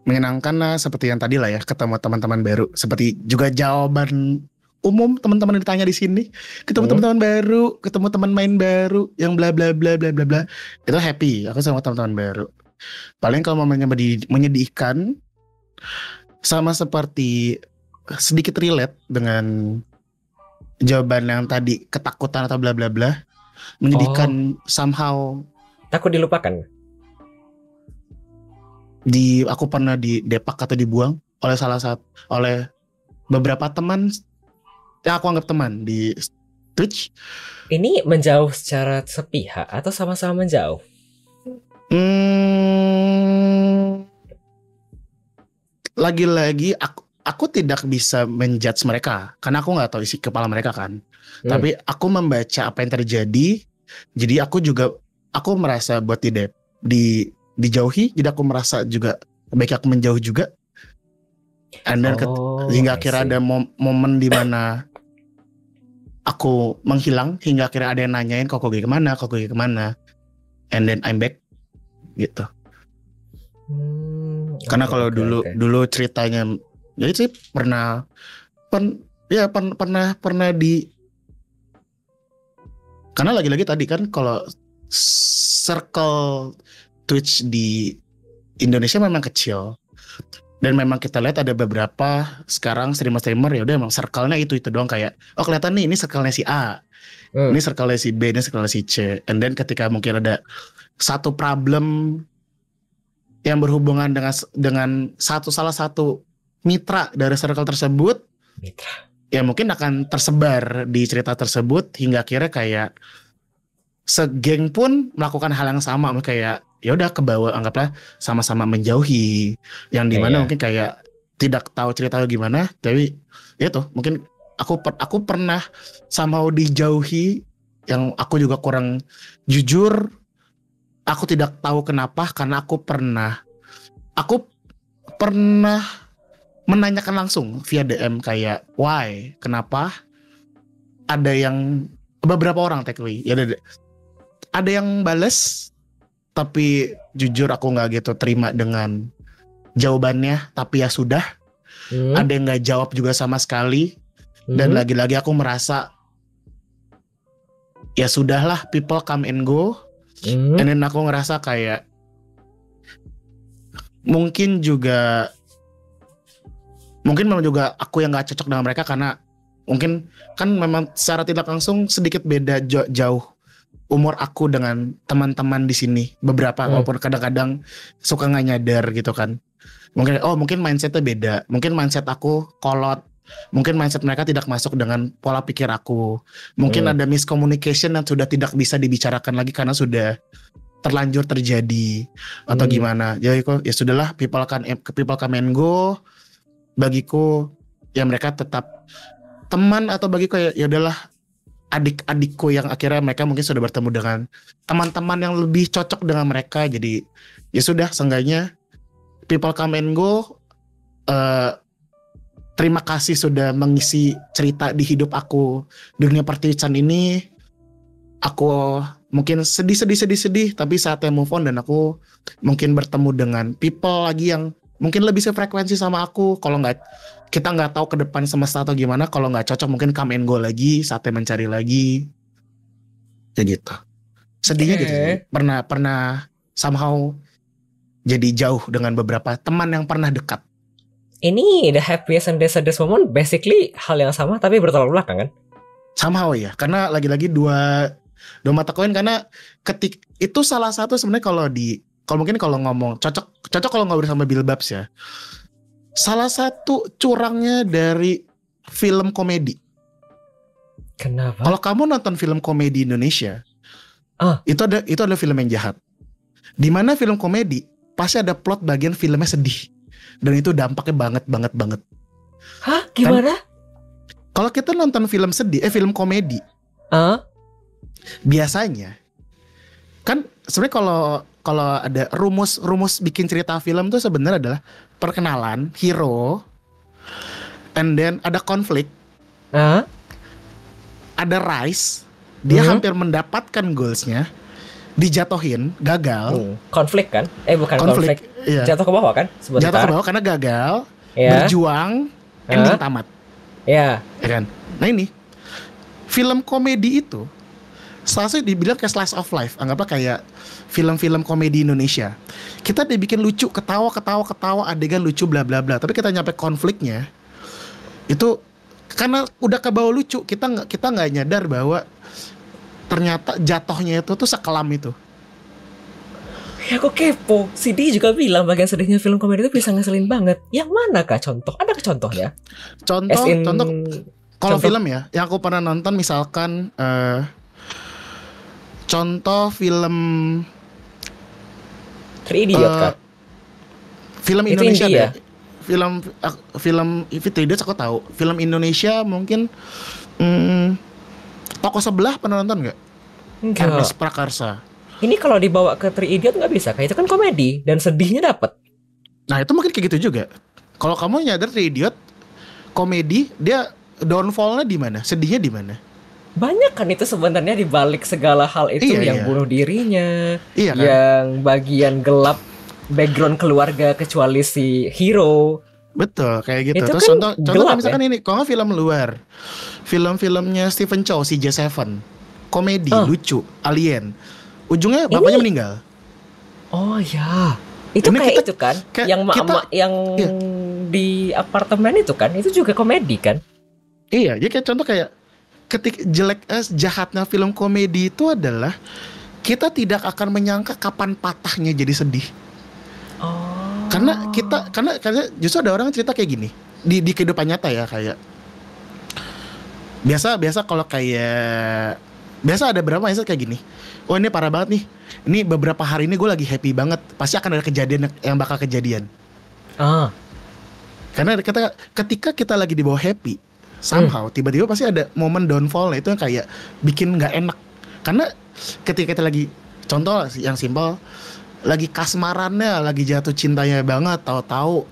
Menyenangkan lah seperti yang tadi lah ya, ketemu teman-teman baru. Seperti juga jawaban umum teman-teman yang ditanya di sini. Ketemu teman-teman baru, ketemu teman main baru yang bla bla bla bla bla bla. Itu happy. Aku sama teman-teman baru. Paling kalau momennya menyedihkan sama seperti sedikit relate dengan jawaban yang tadi, ketakutan atau bla bla bla. Menyedihkan somehow. Takut dilupakan. Aku pernah didepak atau dibuang oleh beberapa teman yang aku anggap teman di Twitch. Ini menjauh secara sepihak atau sama-sama menjauh? Lagi-lagi aku tidak bisa menjudge mereka karena aku nggak tahu isi kepala mereka kan. Tapi aku membaca apa yang terjadi. Jadi aku merasa buat dijauhi. Jadi aku merasa juga baik aku menjauh juga. And then hingga akhirnya ada momen di mana aku menghilang, hingga akhirnya ada yang nanyain kok gue kemana, and then I'm back gitu. Karena kalau dulu ceritanya, jadi sih pernah di, karena lagi-lagi tadi kan kalau circle Twitch di Indonesia memang kecil. Dan memang kita lihat ada beberapa sekarang streamer ya udah emang circle-nya itu doang, kayak kelihatan nih ini circle-nya si A. Ini circle-nya si B, ini circle-nya si C. And then ketika mungkin ada satu problem yang berhubungan dengan salah satu mitra dari circle tersebut, ya mungkin akan tersebar di cerita tersebut hingga akhirnya kayak segeng pun melakukan hal yang sama, kayak ya udah kebawa, anggaplah sama-sama menjauhi, yang dimana mungkin kayak tidak tahu ceritanya gimana, tapi ya tuh mungkin aku pernah somehow dijauhi, yang aku juga kurang jujur. Aku tidak tahu kenapa, karena aku pernah menanyakan langsung via DM kayak why, kenapa. Ada yang beberapa orang technically ya ada yang bales, tapi jujur aku nggak gitu terima dengan jawabannya, tapi ya sudah. Ada yang nggak jawab juga sama sekali. Dan lagi-lagi aku merasa ya sudahlah, people come and go. And then aku ngerasa kayak mungkin memang juga aku yang nggak cocok dengan mereka, karena mungkin kan memang secara tidak langsung sedikit beda jauh umur aku dengan teman-teman di sini beberapa, walaupun kadang-kadang suka nggak nyadar gitu kan. Mungkin mindsetnya beda, mungkin mindset aku kolot, mungkin mindset mereka tidak masuk dengan pola pikir aku, mungkin ada miscommunication yang sudah tidak bisa dibicarakan lagi karena sudah terlanjur terjadi atau gimana. Jadi kok ya sudahlah, people come and go. Bagiku ya mereka tetap teman, atau bagiku ya udahlah adik-adikku yang akhirnya mereka mungkin sudah bertemu dengan teman-teman yang lebih cocok dengan mereka. Jadi ya sudah, seenggaknya people come and go. Terima kasih sudah mengisi cerita di hidup aku, dunia pertwitchan ini. Aku mungkin sedih, tapi saatnya move on, dan aku mungkin bertemu dengan people lagi yang mungkin lebih sefrekuensi sama aku. Kalau nggak, kita nggak tahu ke depan semesta atau gimana. Kalau nggak cocok mungkin come and go lagi, saatnya mencari lagi. Ya gitu. Sedihnya gitu sih. Pernah somehow jadi jauh dengan beberapa teman yang pernah dekat. Ini the happiest and the saddest moment basically hal yang sama tapi bertolak belakang kan? Somehow ya, karena lagi-lagi dua mata koin. Karena ketik itu salah satu sebenarnya kalau ngomong cocok kalau ngobrol sama Bill Babs ya. Salah satu curangnya dari film komedi. Kenapa? Kalau kamu nonton film komedi Indonesia, itu ada film yang jahat. Di mana film komedi pasti ada plot bagian filmnya sedih. Dan itu dampaknya banget. Hah? Gimana? Kalau kita nonton film sedih, film komedi, biasanya kan sebenarnya kalau ada rumus bikin cerita film tuh sebenarnya adalah perkenalan hero, and then ada konflik, ada rise, dia hampir mendapatkan goalsnya, dijatuhin, gagal. Konflik kan? Bukan konflik. Iya. Jatuh ke bawah kan? Sebentar. Jatuh ke bawah karena gagal, berjuang, ending tamat. Iya. Ya kan? Nah ini film komedi itu salah satu dibilang kayak slice of life. Anggaplah kayak film-film komedi Indonesia. Kita dibikin lucu, ketawa, adegan lucu, bla bla bla. Tapi kita nyampe konfliknya itu karena udah ke bawah lucu, kita nggak nyadar bahwa ternyata jatuhnya itu tuh sekelam itu. Ya aku kepo. CD juga bilang bagian sedihnya film komedi itu bisa ngeselin banget. Yang mana kah contoh? Ada ke contohnya? Contoh kalau film ya, yang aku pernah nonton misalkan contoh film Three Idiot kah? Film Indonesia deh. Film Three Idiots aku tahu. Film Indonesia mungkin Toko Sebelah pernah nonton nggak? Enggak. Ernest Prakarsa. Ini kalau dibawa ke Three Idiot nggak bisa, kayak itu kan komedi dan sedihnya dapet. Nah itu mungkin kayak gitu juga. Kalau kamu nyadar The Idiot komedi, dia downfall-nya di mana? Sedihnya di mana? Banyak kan itu sebenarnya di balik segala hal itu, Iya, yang iya. bunuh dirinya, Iya kan? yang bagian gelap background keluarga kecuali si hero. Betul kayak gitu. Itu Terus kan contoh gelap kayak misalkan ini, kalau nggak film luar, film-filmnya Stephen Chow, CJ7, komedi, lucu, alien, ujungnya bapaknya Ini- meninggal. Oh ya, itu Ini kayak kita- itu kan, kayak yang kita- yang iya. di apartemen itu kan, itu juga komedi kan? Iya, jadi kayak contoh kayak jahatnya film komedi itu adalah kita tidak akan menyangka kapan patahnya jadi sedih. Oh. Karena justru ada orang cerita kayak gini di kehidupan nyata ya, kayak biasa kalau kayak biasa ada berapa episode kayak gini. Oh ini parah banget nih. Ini beberapa hari ini gue lagi happy banget. Pasti akan ada kejadian yang bakal kejadian. Ah. Karena ketika kita lagi di bawah happy, somehow tiba-tiba pasti ada momen downfall. Itu yang kayak bikin nggak enak. Karena ketika kita lagi, contoh yang simpel, lagi kasmarannya, lagi jatuh cintanya banget, tahu-tahu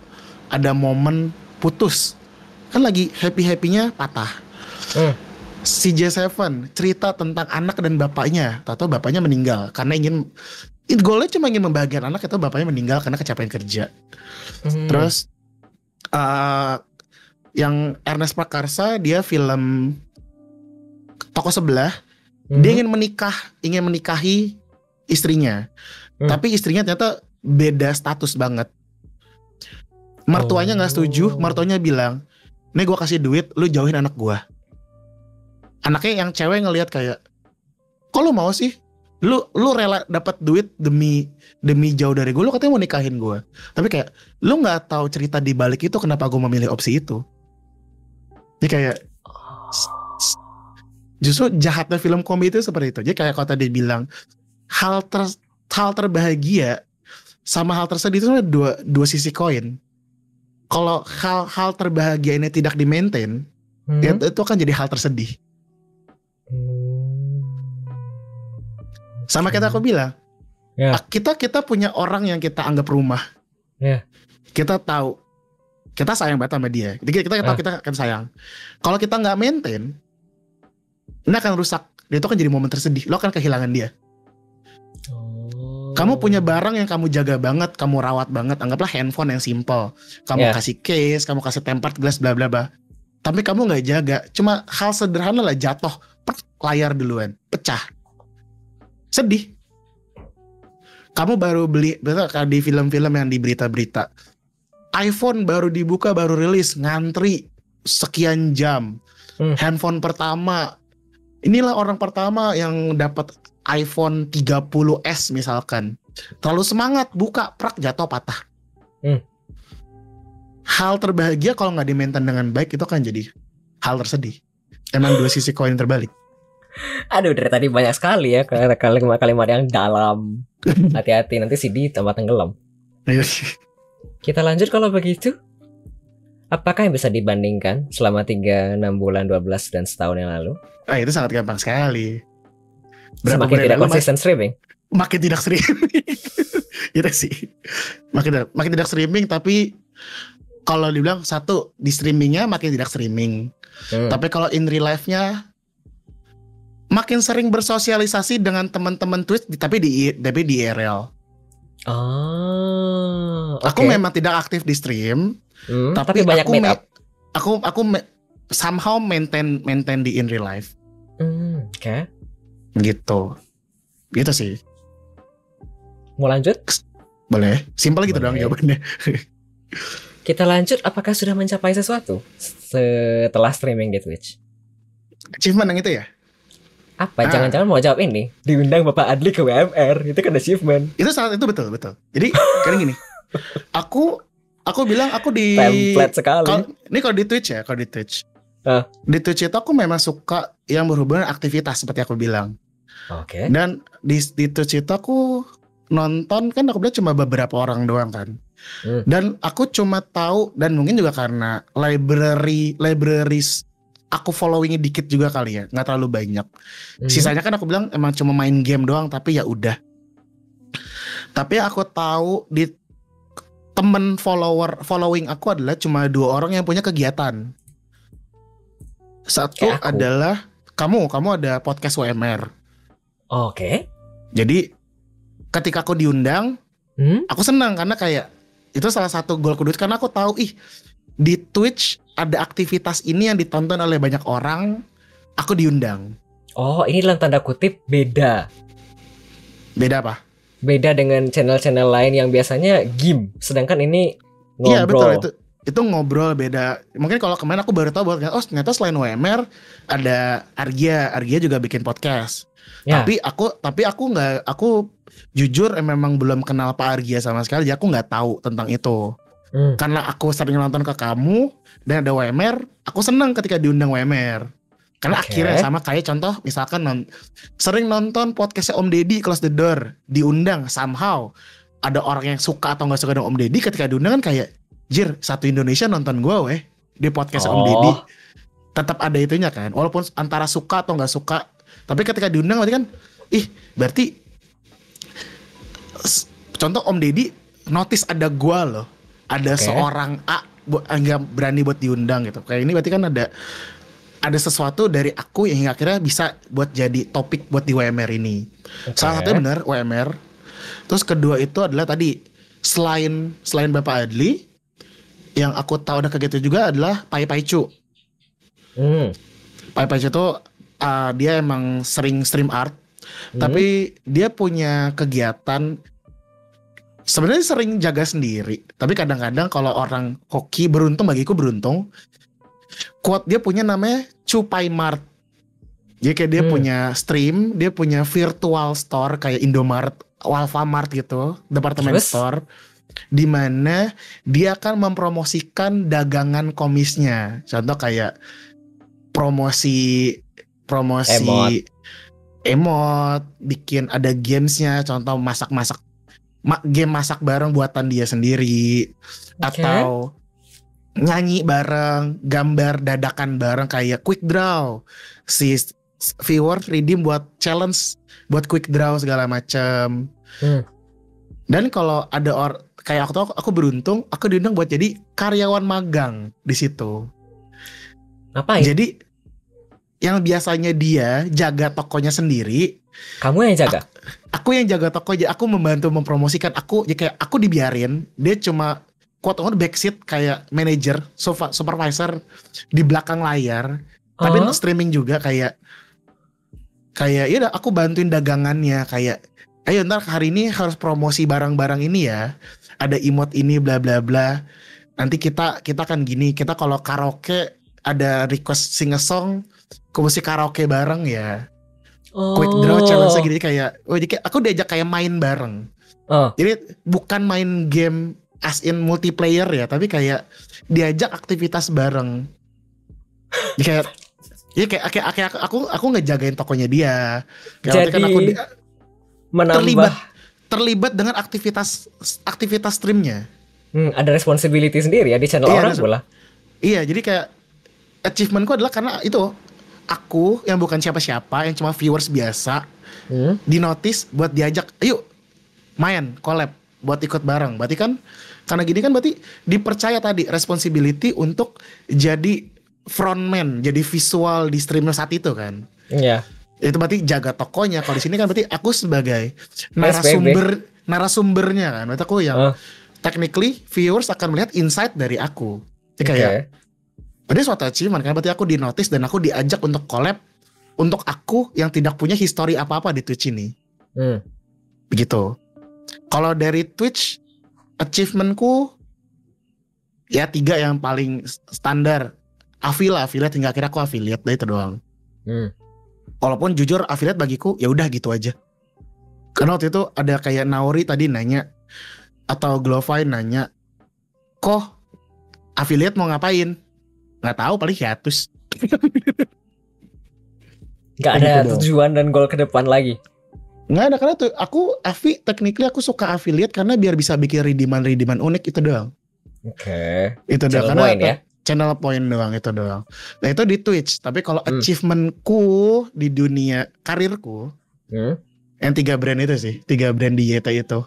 ada momen putus, kan lagi happy-happynya patah. CJ7 cerita tentang anak dan bapaknya, tahu-tahu bapaknya meninggal karena goalnya cuma ingin membahagiakan anak, itu bapaknya meninggal karena kecapean kerja. Terus yang Ernest Prakarsa, dia film Toko Sebelah, dia ingin menikahi istrinya, tapi istrinya ternyata beda status banget. Mertuanya nggak setuju, mertuanya bilang, nih gue kasih duit, lu jauhin anak gue. Anaknya yang cewek ngelihat kayak, kok lu mau sih? Lu rela dapat duit demi jauh dari gue, lu katanya mau nikahin gue. Tapi kayak, lu nggak tahu cerita di balik itu, kenapa gue memilih opsi itu. Jadi kayak justru jahatnya film komedi itu seperti itu. Jadi kayak kalau tadi bilang hal terbahagia sama hal tersedih itu dua sisi koin. Kalau hal terbahagia ini tidak di-maintain, itu akan jadi hal tersedih. Sama kita aku bilang, kita punya orang yang kita anggap rumah. Kita tahu, kita sayang banget sama dia. Jadi kita tahu kita akan sayang. Kalau kita nggak maintain, ini akan rusak. Dia itu kan jadi momen tersedih. Lo akan kehilangan dia. Kamu punya barang yang kamu jaga banget, kamu rawat banget. Anggaplah handphone yang simple. Kamu kasih case, kamu kasih tempered glass, bla bla bla. Tapi kamu nggak jaga. Cuma hal sederhana lah, jatuh, layar duluan, pecah. Sedih. Kamu baru beli, betul di film-film yang di berita-berita, iPhone baru dibuka, baru rilis, ngantri sekian jam. Handphone pertama, inilah orang pertama yang dapat iPhone 30s misalkan. Terlalu semangat, buka, jatuh, patah. Hal terbahagia kalau nggak di-maintain dengan baik, itu kan jadi hal tersedih. Emang dua sisi koin terbalik. Aduh, dari tadi banyak sekali ya kalimat-kalimat yang dalam. Hati-hati, nanti CD tambah tenggelam. Kita lanjut kalau begitu. Apakah yang bisa dibandingkan selama 3, 6 bulan, 12, dan setahun yang lalu? Itu sangat gampang sekali. Semakin tidak konsisten streaming. Makin tidak streaming. Itu sih. Makin tidak streaming, tapi kalau dibilang satu, di streamingnya makin tidak streaming. Tapi kalau in real life-nya makin sering bersosialisasi dengan teman-teman Twitch, tapi di IRL. Aku memang tidak aktif di stream, tapi banyak meet up. Aku somehow maintain di in real life. Gitu sih. Mau lanjut? Boleh. Simpel gitu dong jawabannya. Kita lanjut. Apakah sudah mencapai sesuatu setelah streaming di Twitch? Achievement yang itu ya? Apa? Jangan-jangan mau jawab ini? Diundang Bapak Adli ke WMR, itu kan achievement. Itu betul. Jadi kan gini, aku bilang aku di template sekali. Ini kalau di Twitch ya, di Twitch itu aku memang suka yang berhubungan aktivitas seperti aku bilang. Dan di Twitch itu aku nonton, kan aku bilang cuma beberapa orang doang kan. Dan aku cuma tahu, dan mungkin juga karena libraries aku followingnya dikit juga kali ya, nggak terlalu banyak. Sisanya kan aku bilang emang cuma main game doang, tapi ya udah. Tapi aku tahu di temen following aku adalah cuma 2 orang yang punya kegiatan. Satu adalah kamu ada podcast WMR. Oke. Jadi ketika aku diundang, aku senang karena kayak itu salah satu goal kedua karena aku tahu di Twitch ada aktivitas ini yang ditonton oleh banyak orang, aku diundang. Oh, ini dalam tanda kutip beda. Beda apa? Beda dengan channel-channel lain yang biasanya game, sedangkan ini ngobrol. Iya betul, itu ngobrol beda. Mungkin kalau kemarin aku baru tahu bahwa ternyata selain WMR ada Argia juga bikin podcast. Ya. Tapi aku jujur memang belum kenal Pak Argia sama sekali, jadi aku nggak tahu tentang itu. Karena aku sering nonton ke kamu dan ada WMR, aku senang ketika diundang WMR. Karena akhirnya sama kayak contoh misalkan sering nonton podcastnya Om Deddy Close the Door, diundang somehow ada orang yang suka atau nggak suka dengan Om Deddy, ketika diundang kan kayak jir satu Indonesia nonton gue di podcastnya Om Deddy. Tetap ada itunya kan, walaupun antara suka atau nggak suka, tapi ketika diundang berarti kan berarti contoh Om Deddy notice ada gue loh, ada seorang A nggak berani buat diundang gitu. Kayak ini berarti kan ada sesuatu dari aku yang hingga akhirnya bisa buat jadi topik buat di WMR ini. Salah satunya benar WMR. Terus kedua itu adalah tadi selain Bapak Adli, yang aku tahu ada kegiatan juga adalah Pai Paicu. Pai Paicu itu dia emang sering stream art, tapi dia punya kegiatan sebenarnya sering jaga sendiri. Tapi kadang-kadang kalau orang hoki bagiku beruntung. Quote dia punya namanya Cupai Mart. Jadi kayak dia punya stream, dia punya virtual store kayak Indomaret, Alfamart gitu, departemen store, di mana dia akan mempromosikan dagangan komisnya. Contoh kayak promosi emot, bikin ada gamesnya, contoh game masak bareng buatan dia sendiri, atau nyanyi bareng, gambar dadakan bareng kayak quick draw. Si viewer redeem buat challenge, buat quick draw segala macam. Dan kalau ada kayak aku beruntung, aku diundang buat jadi karyawan magang di situ. Ngapain? Jadi yang biasanya dia jaga tokonya sendiri, kamu yang jaga? Aku yang jaga toko aja, aku membantu mempromosikan. Kayak aku dibiarin, dia cuma quote on backseat kayak manager, supervisor di belakang layar. Tapi streaming juga kayak ya udah aku bantuin dagangannya, kayak ayo ntar hari ini harus promosi barang-barang ini ya. Ada emote ini bla bla bla. Nanti kita kan gini, kita kalau karaoke ada request sing a song, aku mesti karaoke bareng ya. Quick draw challenge gini kayak jadi aku diajak kayak main bareng. Jadi bukan main game as in multiplayer ya, tapi kayak diajak aktivitas bareng. Kayak aku ngejagain tokonya dia. Kayak jadi kan aku menambah terlibat dengan aktivitas streamnya. Ada responsibility sendiri ya di channel orang pula. Iya, jadi kayak achievementku adalah karena itu aku yang bukan siapa-siapa, yang cuma viewers biasa, di notice buat diajak, ayo main collab buat ikut bareng. Berarti kan karena gini kan berarti dipercaya tadi responsibility untuk jadi frontman, jadi visual di streamer saat itu kan. Iya. Itu berarti jaga tokonya. Kalau di sini kan berarti aku sebagai narasumbernya kan. Berarti aku yang technically viewers akan melihat insight dari aku. Jadi kayak berarti suatu achievement kan. Berarti aku di notice dan aku diajak untuk collab untuk aku yang tidak punya history apa-apa di Twitch ini. Begitu. Kalau dari Twitch achievementku ya 3 yang paling standar. Affiliate hingga akhirnya aku affiliate, itu doang. Walaupun jujur affiliate bagiku ya udah gitu aja. Karena waktu itu ada kayak Naori tadi nanya, atau Glowfy nanya, kok affiliate mau ngapain? Nggak tahu, paling hiatus. Nggak ada tujuan dan goal ke depan lagi. Nggak ada, karena tuh technically aku suka affiliate karena biar bisa bikin redeeman unik, itu doang. Itu doang, karena channel point doang, itu doang. Nah itu di Twitch. Tapi kalau achievementku di dunia karirku, yang 3 brand itu sih, 3 brand di YT itu,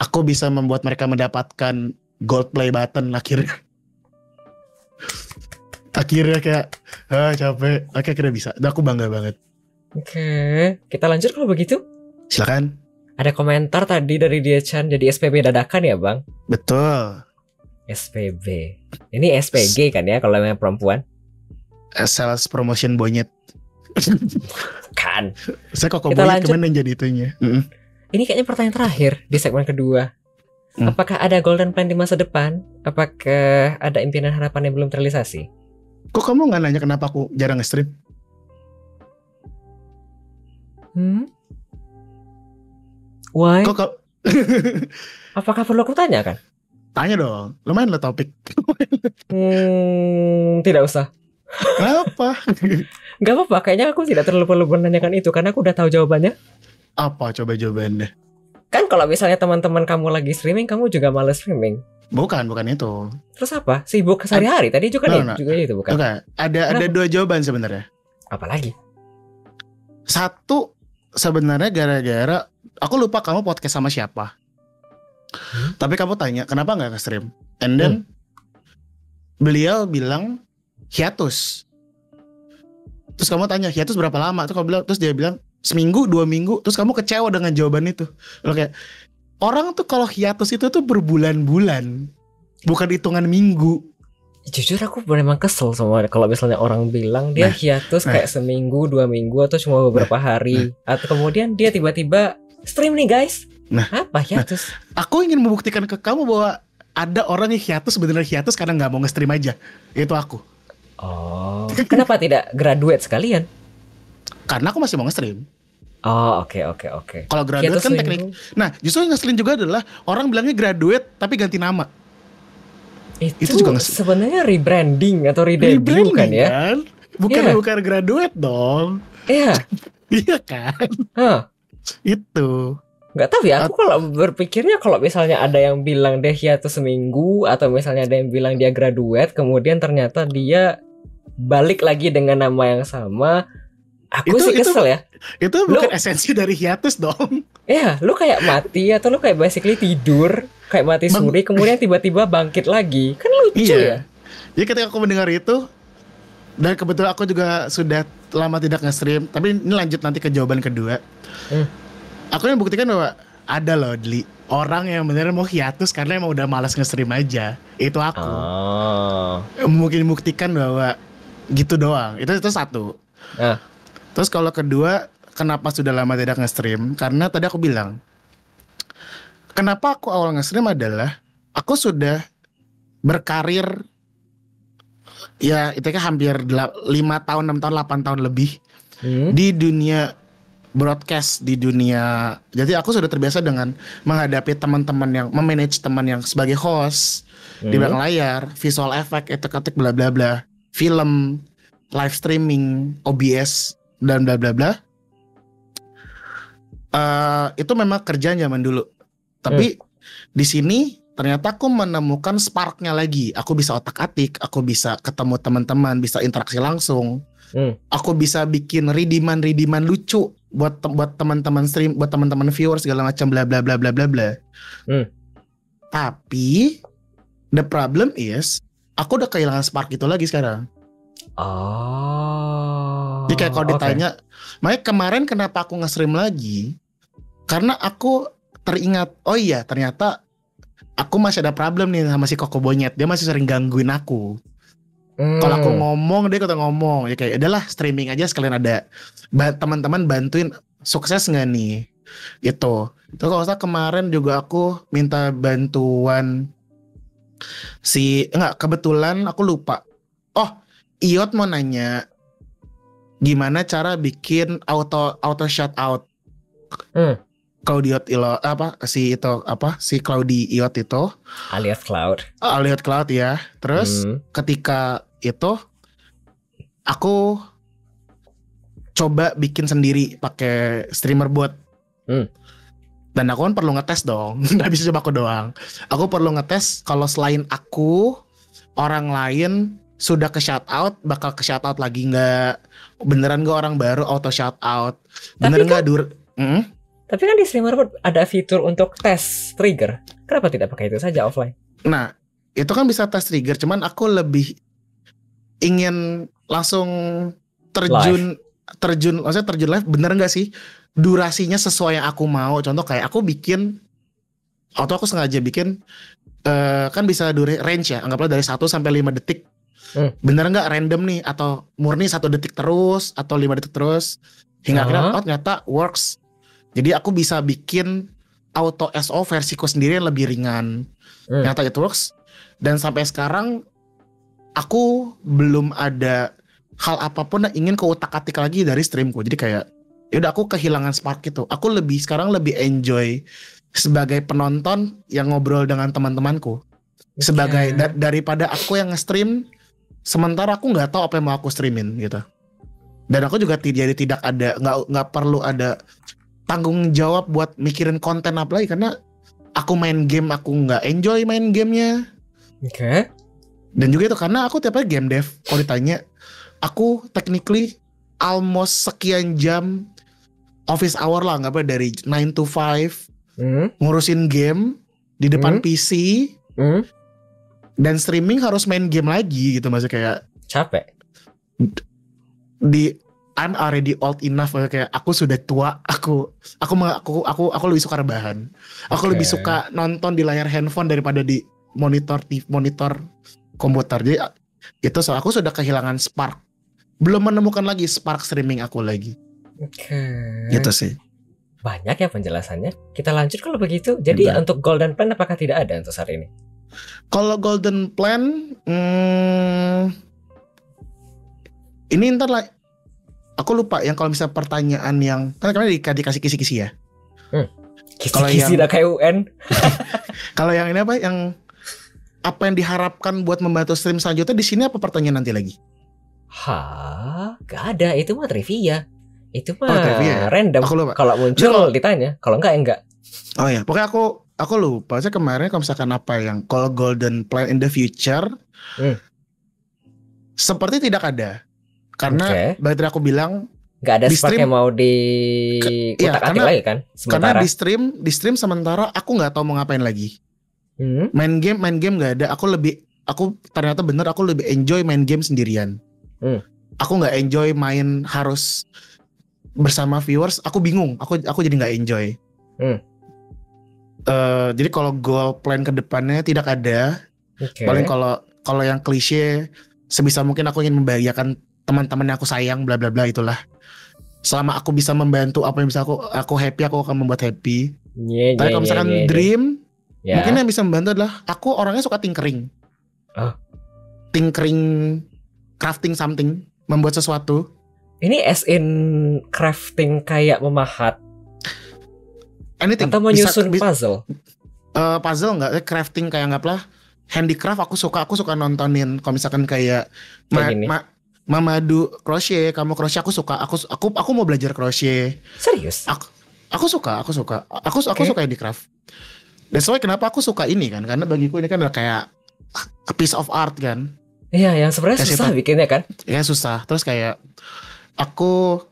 aku bisa membuat mereka mendapatkan gold play button akhirnya. Akhirnya kayak capek. Oke, akhirnya bisa. Dan aku bangga banget. Oke, kita lanjut kalau begitu. Silakan. Ada komentar tadi dari dia Chan, jadi SPB dadakan ya bang? Betul. SPB. Ini SPG kan ya kalau yang perempuan? Sales promotion bonyet. Kan. Saya kok Kita bonyet lanjut. kemana jadi itunya. Ini kayaknya pertanyaan terakhir di segmen kedua. Apakah ada golden plan di masa depan? Apakah ada impian dan harapan yang belum terrealisasi? Kok kamu gak nanya kenapa aku jarang nge-stream? Why? Kok Apakah perlu aku tanya kan? tanya dong. Lumayan lah topik. Tidak usah. Kenapa? Gak apa-apa, kayaknya aku tidak terlalu perlu menanyakan itu karena aku udah tahu jawabannya. Apa coba jawabannya? Kan kalau misalnya teman-teman kamu lagi streaming, kamu juga males streaming. Bukan itu. Terus apa? Sibuk sehari-hari tadi juga nih, No. juga itu bukan? Oke, ada dua jawaban sebenarnya. Apalagi? Satu sebenarnya gara-gara aku lupa kamu podcast sama siapa. Tapi kamu tanya kenapa nggak nge-stream? And then beliau bilang hiatus. Terus kamu tanya hiatus berapa lama? Terus dia bilang seminggu, 2 minggu. Terus kamu kecewa dengan jawaban itu. Lo kayak orang tuh kalau hiatus itu tuh berbulan-bulan, bukan hitungan minggu. Jujur aku memang kesel sama kalau misalnya orang bilang dia hiatus kayak seminggu, 2 minggu atau cuma beberapa hari, atau kemudian dia tiba-tiba stream nih guys. Apa hiatus? Aku ingin membuktikan ke kamu bahwa ada orang yang hiatus beneran hiatus karena nggak mau nge-stream aja. Itu aku. Oh, kenapa tidak graduate sekalian? Karena aku masih mau nge-stream. Oh, oke. Kalau graduate Hiatus kan seminggu. teknik. Nah, justru yang ngeselin juga adalah orang bilangnya graduate tapi ganti nama. Itu juga sebenarnya rebranding atau redebut kan ya? Kan? Bukan graduate dong. Iya. Iya kan? Itu. Nggak tahu ya, aku kalau berpikirnya kalau misalnya ada yang bilang dia hiatus seminggu atau misalnya ada yang bilang dia graduate kemudian ternyata dia balik lagi dengan nama yang sama, aku sih kesel ya. Itu bukan esensi dari hiatus dong. Iya, lu kayak mati atau lu kayak basically tidur, kayak mati suri kemudian tiba-tiba bangkit lagi, kan lucu ya. Jadi ketika aku mendengar itu, dan kebetulan aku juga sudah lama tidak nge-stream, tapi ini lanjut nanti ke jawaban kedua. Aku yang buktikan bahwa ada loh Dli, orang yang beneran mau hiatus karena emang udah malas nge-stream aja. Itu aku. Mungkin buktikan bahwa gitu doang. Itu satu. Terus kalau kedua, kenapa sudah lama tidak nge-stream? Karena tadi aku bilang, kenapa aku awal nge-stream adalah aku sudah berkarir ya itu kan hampir 5 tahun, 6 tahun, 8 tahun lebih di dunia broadcast, di dunia. Jadi aku sudah terbiasa dengan menghadapi teman-teman yang memanage teman yang sebagai host di belakang layar, visual effect, etek-etek bla bla bla, film, live streaming, OBS dan bla bla bla. Itu memang kerjaan zaman dulu. Tapi di sini ternyata aku menemukan sparknya lagi. Aku bisa otak-atik, aku bisa ketemu teman-teman, bisa interaksi langsung. Aku bisa bikin redeeman lucu buat teman-teman stream, buat teman-teman viewers segala macam bla bla bla bla bla bla. Tapi the problem is aku udah kehilangan spark itu lagi sekarang. Jadi kayak kalau ditanya, makanya kemarin kenapa aku nge-stream lagi? Karena aku teringat, oh iya ternyata aku masih ada problem nih sama si Koko Bonyet. Dia masih sering gangguin aku. Kalau aku ngomong, dia kata ngomong. Ya kayak adalah streaming aja sekalian ada teman-teman bantuin, sukses nggak nih? Itu kalau saya kemarin juga aku minta bantuan kebetulan aku lupa. Oh, Iot mau nanya gimana cara bikin auto shout out. Claudiot Ilo si Claudi Iot itu alias Cloud ya. Terus ketika itu aku coba bikin sendiri pakai streamer bot. Dan aku kan perlu ngetes dong. Nggak bisa coba aku doang. Aku perlu ngetes kalau selain aku, orang lain sudah ke shout out, bakal ke shout out lagi nggak? Beneran gak orang baru auto shout out? Bener nggak Tapi kan di streamer pun ada fitur untuk tes trigger. Kenapa tidak pakai itu saja offline? Nah, itu kan bisa tes trigger, cuman aku lebih ingin langsung maksudnya terjun live, bener nggak sih? Durasinya sesuai yang aku mau. Contoh kayak aku bikin, atau aku sengaja bikin, kan bisa range ya, anggaplah dari 1 sampai 5 detik. Bener nggak random nih, atau murni 1 detik terus, atau 5 detik terus, hingga akhirnya ternyata works. Jadi aku bisa bikin auto SO versiku sendiri yang lebih ringan. Ternyata it works. Dan sampai sekarang aku belum ada hal apapun yang ingin kuutak-atik lagi dari streamku. Jadi kayak yaudah, aku kehilangan spark itu. Aku sekarang lebih enjoy sebagai penonton yang ngobrol dengan teman-temanku. Sebagai daripada aku yang nge-stream sementara aku nggak tahu apa yang mau aku streamin gitu. Dan aku juga tidak ada, nggak perlu ada tanggung jawab buat mikirin konten apa lagi, karena aku main game, aku nggak enjoy main gamenya. Dan juga itu karena aku tiap hari game dev. Kalau ditanya, aku technically almost sekian jam office hour lah, nggak apa, dari 9 to 5 ngurusin game di depan PC dan streaming harus main game lagi gitu, maksudnya kayak capek. I'm already old enough, kayak aku sudah tua, aku lebih suka rebahan. Aku lebih suka nonton di layar handphone daripada di monitor komputer. Jadi itu aku sudah kehilangan spark. Belum menemukan lagi spark streaming aku lagi. Gitu sih. Banyak ya penjelasannya. Kita lanjut kalau begitu. Jadi untuk Golden Plan apakah tidak ada untuk saat ini? Kalau Golden Plan, ini ntar lah. Aku lupa yang kalau misalnya pertanyaan yang kan kemarin dikasih kisi-kisi ya. Kisi-kisi dah kayak UN. Kalau yang ini apa yang diharapkan buat membantu stream selanjutnya, di sini apa pertanyaan nanti lagi? Gak ada, itu mah trivia. Itu mah trivia. Random. Kalau muncul ditanya, kalau enggak. Oh ya, pokoknya aku lupa. Saya kemarin kalau misalkan apa yang kalau Golden Plan in the future, seperti tidak ada. Karena berarti aku bilang nggak ada spark yang mau diutak-atik lagi kan? Sementara. Karena di stream sementara aku nggak tahu mau ngapain lagi. Main game nggak ada. Aku ternyata bener aku lebih enjoy main game sendirian. Aku nggak enjoy main harus bersama viewers. Aku bingung. Aku jadi nggak enjoy. Jadi kalau goal plan ke depannya tidak ada. Paling kalau yang klise, sebisa mungkin aku ingin membahagiakan teman-teman yang aku sayang, bla bla bla, itulah. Selama aku bisa membantu apa yang bisa aku happy, aku akan membuat happy. Tapi kalau misalkan dream, mungkin yang bisa membantu adalah aku orangnya suka tinkering. Tinkering, crafting something, membuat sesuatu. Ini as in crafting kayak memahat. Anything. Atau menyusun puzzle. Puzzle enggak, crafting kayak anggaplah handicraft. Aku suka nontonin. Kalau misalkan kayak Mamadu crochet, kamu crochet, aku suka. Aku mau belajar crochet. Serius? Aku suka. Aku suka handicraft. That's why kenapa aku suka ini kan, karena bagiku ini kan adalah kayak a piece of art kan. Iya, yang sebenarnya susah bikinnya kan? Iya, susah. Terus kayak aku,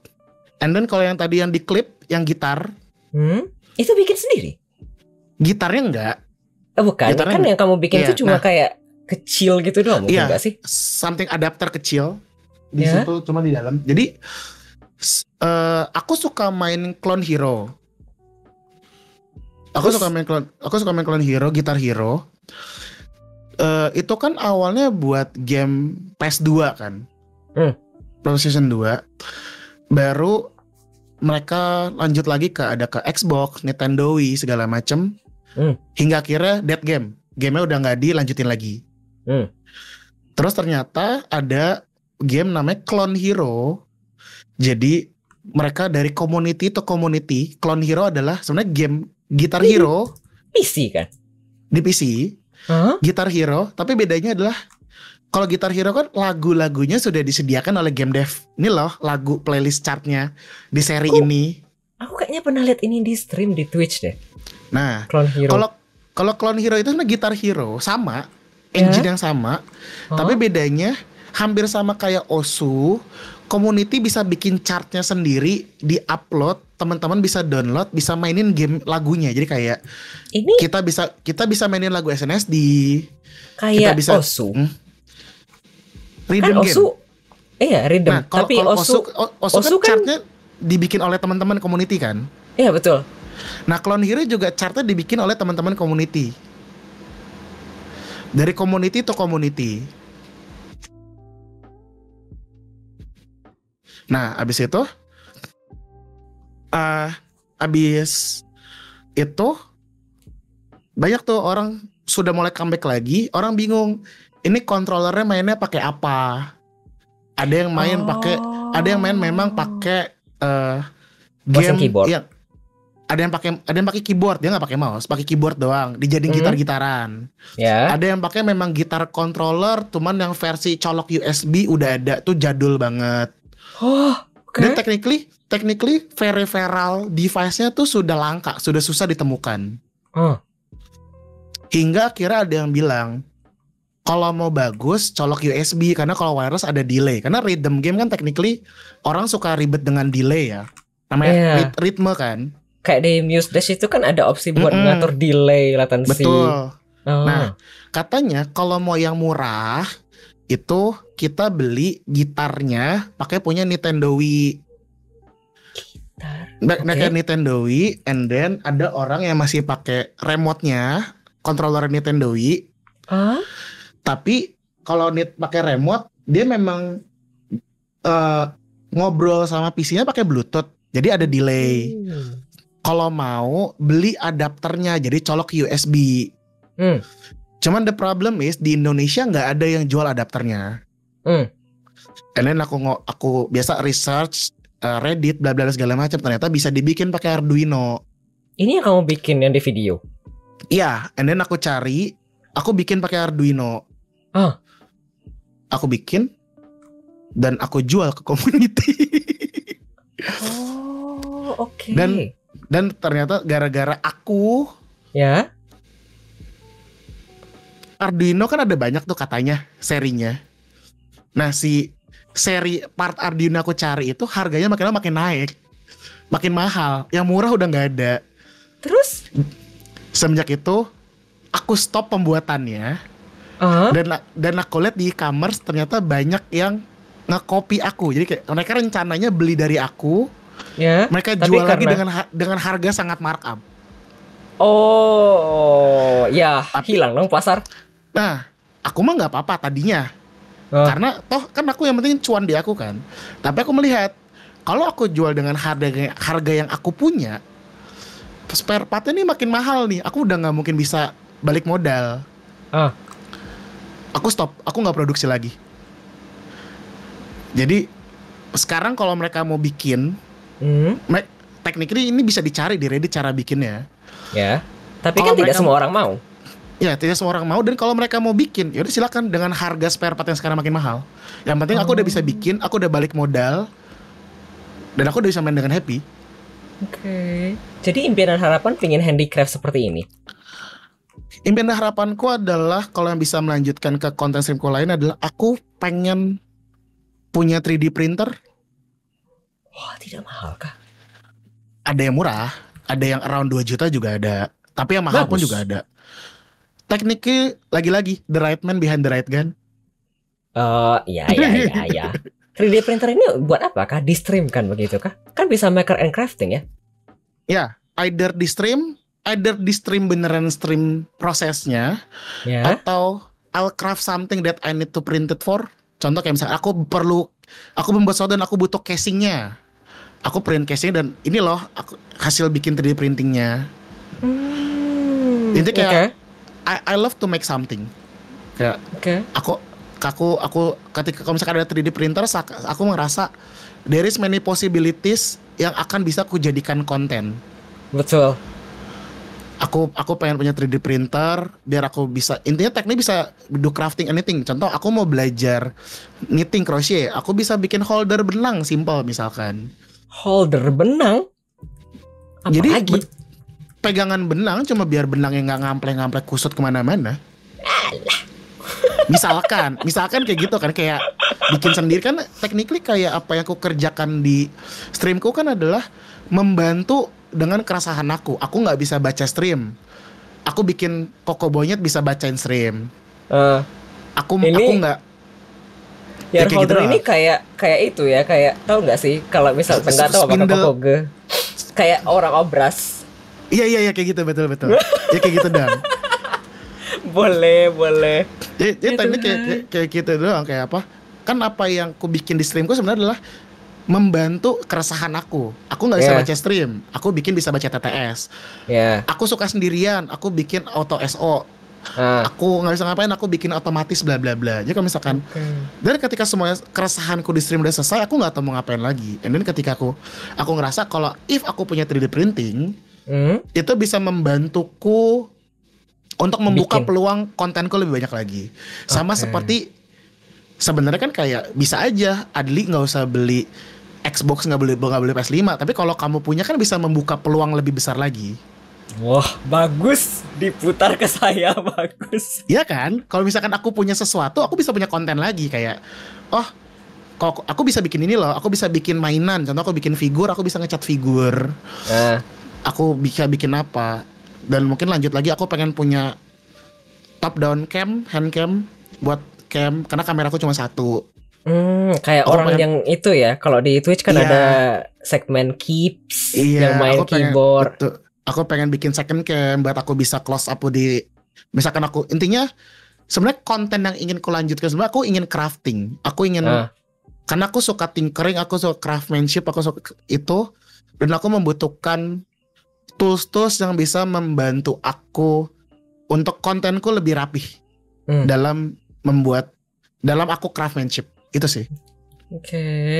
and then kalau yang tadi yang di klip, yang gitar, itu bikin sendiri? Gitarnya enggak. Bukan, gitarnya kan yang kamu bikin itu cuma kayak kecil gitu doang, mungkin enggak sih? Something adapter kecil di situ, cuma di dalam. Jadi aku suka main Clone Hero. Aku suka main Clone Hero, Guitar Hero. Itu kan awalnya buat game PS2 kan. PlayStation 2. Baru mereka lanjut lagi ke Xbox, Nintendo Wii, segala macem. Hingga akhirnya dead game. Gamenya udah gak dilanjutin lagi. Terus ternyata ada game namanya Clone Hero. Jadi mereka dari community to community. Clone Hero adalah sebenarnya game Guitar Hero. PC kan? Di PC. Guitar Hero. Tapi bedanya adalah kalau Guitar Hero kan lagu-lagunya sudah disediakan oleh game dev. Ini loh lagu playlist chartnya di seri ini. Aku kayaknya pernah lihat ini di stream di Twitch deh. Nah, Clone Hero. Kalau Clone Hero itu sebenarnya Guitar Hero sama, engine yang sama, tapi bedanya hampir sama kayak Osu. Community bisa bikin chartnya sendiri, di-upload, teman-teman bisa download, bisa mainin game lagunya. Jadi kayak Ini kita bisa mainin lagu SNSD. kayak Kita bisa Osu. Rhythm Kan game. Osu rhythm. Nah, kalau Tapi kalau Osu Osu kan chartnya dibikin oleh teman-teman community kan. iya betul. Nah, Clone Hero juga chartnya dibikin oleh teman-teman community. Dari community to community. Nah, abis itu banyak tuh orang sudah mulai comeback lagi. Orang bingung, ini kontrolernya mainnya pakai apa? Ada yang main ada yang main memang pakai Mouse and game keyboard. yang ada yang pakai keyboard, dia nggak pakai mouse, pakai keyboard doang, dijadiin gitar-gitaran. Ya. Ada yang pakai memang gitar controller, cuman yang versi colok USB udah ada, tuh jadul banget. Oh, oke. Dan technically peripheral device-nya tuh sudah langka, sudah susah ditemukan. Hingga akhirnya ada yang bilang, kalau mau bagus colok USB, karena kalau wireless ada delay. Karena rhythm game kan technically orang suka ribet dengan delay ya. Namanya ritme kan. Kayak di Muse Dash itu kan ada opsi buat ngatur delay, latency. Betul. Nah, katanya kalau mau yang murah itu kita beli gitarnya pakai punya Nintendo Wii. Kayak Nintendo Wii, and then ada orang yang masih pakai remote-nya, controller Nintendo Wii. Tapi kalau pakai remote, dia memang ngobrol sama PC-nya pakai Bluetooth. Jadi ada delay. Kalau mau beli adapternya, jadi colok USB. Cuman the problem is di Indonesia nggak ada yang jual adapternya. And then aku biasa research Reddit bla bla segala macam, ternyata bisa dibikin pakai Arduino. Ini yang kamu bikin yang di video? Iya, and then aku bikin pakai Arduino. Aku bikin dan aku jual ke community. Oke. Dan ternyata gara-gara aku Arduino kan ada banyak tuh katanya serinya. Nah, si seri part Arduino aku cari itu harganya makin lama makin naik, makin mahal. Yang murah udah nggak ada. Terus semenjak itu aku stop pembuatannya. Dan aku lihat di e-commerce ternyata banyak yang nge-copy aku. Jadi kayak mereka rencananya beli dari aku, mereka jual lagi dengan harga sangat markup. Hilang dong pasar. Nah, aku mah nggak apa-apa tadinya. Karena toh kan aku yang penting cuan di aku kan. Tapi aku melihat kalau aku jual dengan harga yang aku punya, spare partnya ini makin mahal nih. Aku udah nggak mungkin bisa balik modal. Aku stop, aku nggak produksi lagi. Jadi sekarang kalau mereka mau bikin, technically ini bisa dicari di Reddit cara bikinnya. Ya. Tapi kan tidak semua orang mau. Ya, tidak semua orang mau. Dan kalau mereka mau bikin, yaudah silakan dengan harga spare part yang sekarang makin mahal. Yang penting aku udah bisa bikin, aku udah balik modal, dan aku udah bisa main dengan happy. Oke. Jadi impian dan harapan pengen handicraft seperti ini. Impian dan harapanku adalah kalau yang bisa melanjutkan ke konten streamku lain adalah aku pengen punya 3D printer. Wah, tidak mahal kah? Ada yang murah, ada yang around 2 juta juga ada. Tapi yang mahal pun juga ada. Tekniknya lagi-lagi the right man behind the right gun. Iya. 3D printer ini buat apa kah? Di stream kan begitu kah? Kan bisa maker and crafting ya? Ya, either di stream beneran stream prosesnya, atau I'll craft something that I need to print it for. Contoh kayak misalnya aku membuat sesuatu dan aku butuh casingnya. Aku print casing dan ini loh aku hasil bikin 3D printingnya. Intinya kayak I love to make something. Kayak aku ketika kalau misalkan ada 3D printer, aku merasa there is many possibilities yang akan bisa aku jadikan konten. Betul. Aku pengen punya 3D printer biar aku bisa, intinya teknik bisa do crafting anything. Contoh aku mau belajar knitting crochet, aku bisa bikin holder benang simple misalkan. Holder benang? Apa jadi lagi? Pegangan benang cuma biar benangnya nggak ngamplek-ngamplek kusut kemana-mana. Misalkan kayak gitu kan, kayak bikin sendiri kan technically kayak apa yang aku kerjakan di streamku kan adalah membantu dengan keresahan aku. Aku nggak bisa baca stream. Aku bikin Koko Bonyet bisa bacain stream. Aku nggak. Ya kayak holder gitu ini kayak itu ya, kayak tahu nggak sih kalau misal nggak tahu apa Kokoge, kayak orang obras. Iya kayak gitu betul. Ya kayak gitu dong. boleh. Ya tadi kayak gitu doang, kayak apa? Kan apa yang aku bikin di streamku sebenarnya adalah membantu keresahan aku. Aku nggak bisa baca stream, aku bikin bisa baca TTS. Aku suka sendirian, aku bikin auto SO. Aku nggak bisa ngapain, aku bikin otomatis bla bla bla. Jadi kalau misalkan dan ketika semua keresahanku di stream udah selesai, aku nggak tahu mau ngapain lagi. And then ketika aku ngerasa kalau if aku punya 3D printing, itu bisa membantuku untuk membuka peluang kontenku lebih banyak lagi. Sama seperti sebenarnya kan kayak bisa aja Adli nggak usah beli Xbox, nggak beli PS5, tapi kalau kamu punya kan bisa membuka peluang lebih besar lagi. Wah, bagus, diputar ke saya, bagus. Iya kan? Kalau misalkan aku punya sesuatu, aku bisa punya konten lagi kayak, oh, kalau aku bisa bikin ini loh, aku bisa bikin mainan. Contoh aku bikin figur, aku bisa ngecat figur. Aku bisa bikin apa? Dan mungkin lanjut lagi, aku pengen punya top down cam, hand cam buat cam, karena kameraku cuma satu. Kayak aku orang yang itu ya. Kalau di Twitch kan ada segmen keeps yang main keyboard. Aku pengen bikin second cam buat aku bisa close up di, misalkan aku intinya sebenarnya konten yang ingin aku lanjutkan sebenarnya aku ingin crafting, aku ingin karena aku suka tinkering, aku suka craftsmanship, aku suka itu, dan aku membutuhkan tools yang bisa membantu aku untuk kontenku lebih rapih dalam aku craftsmanship itu sih.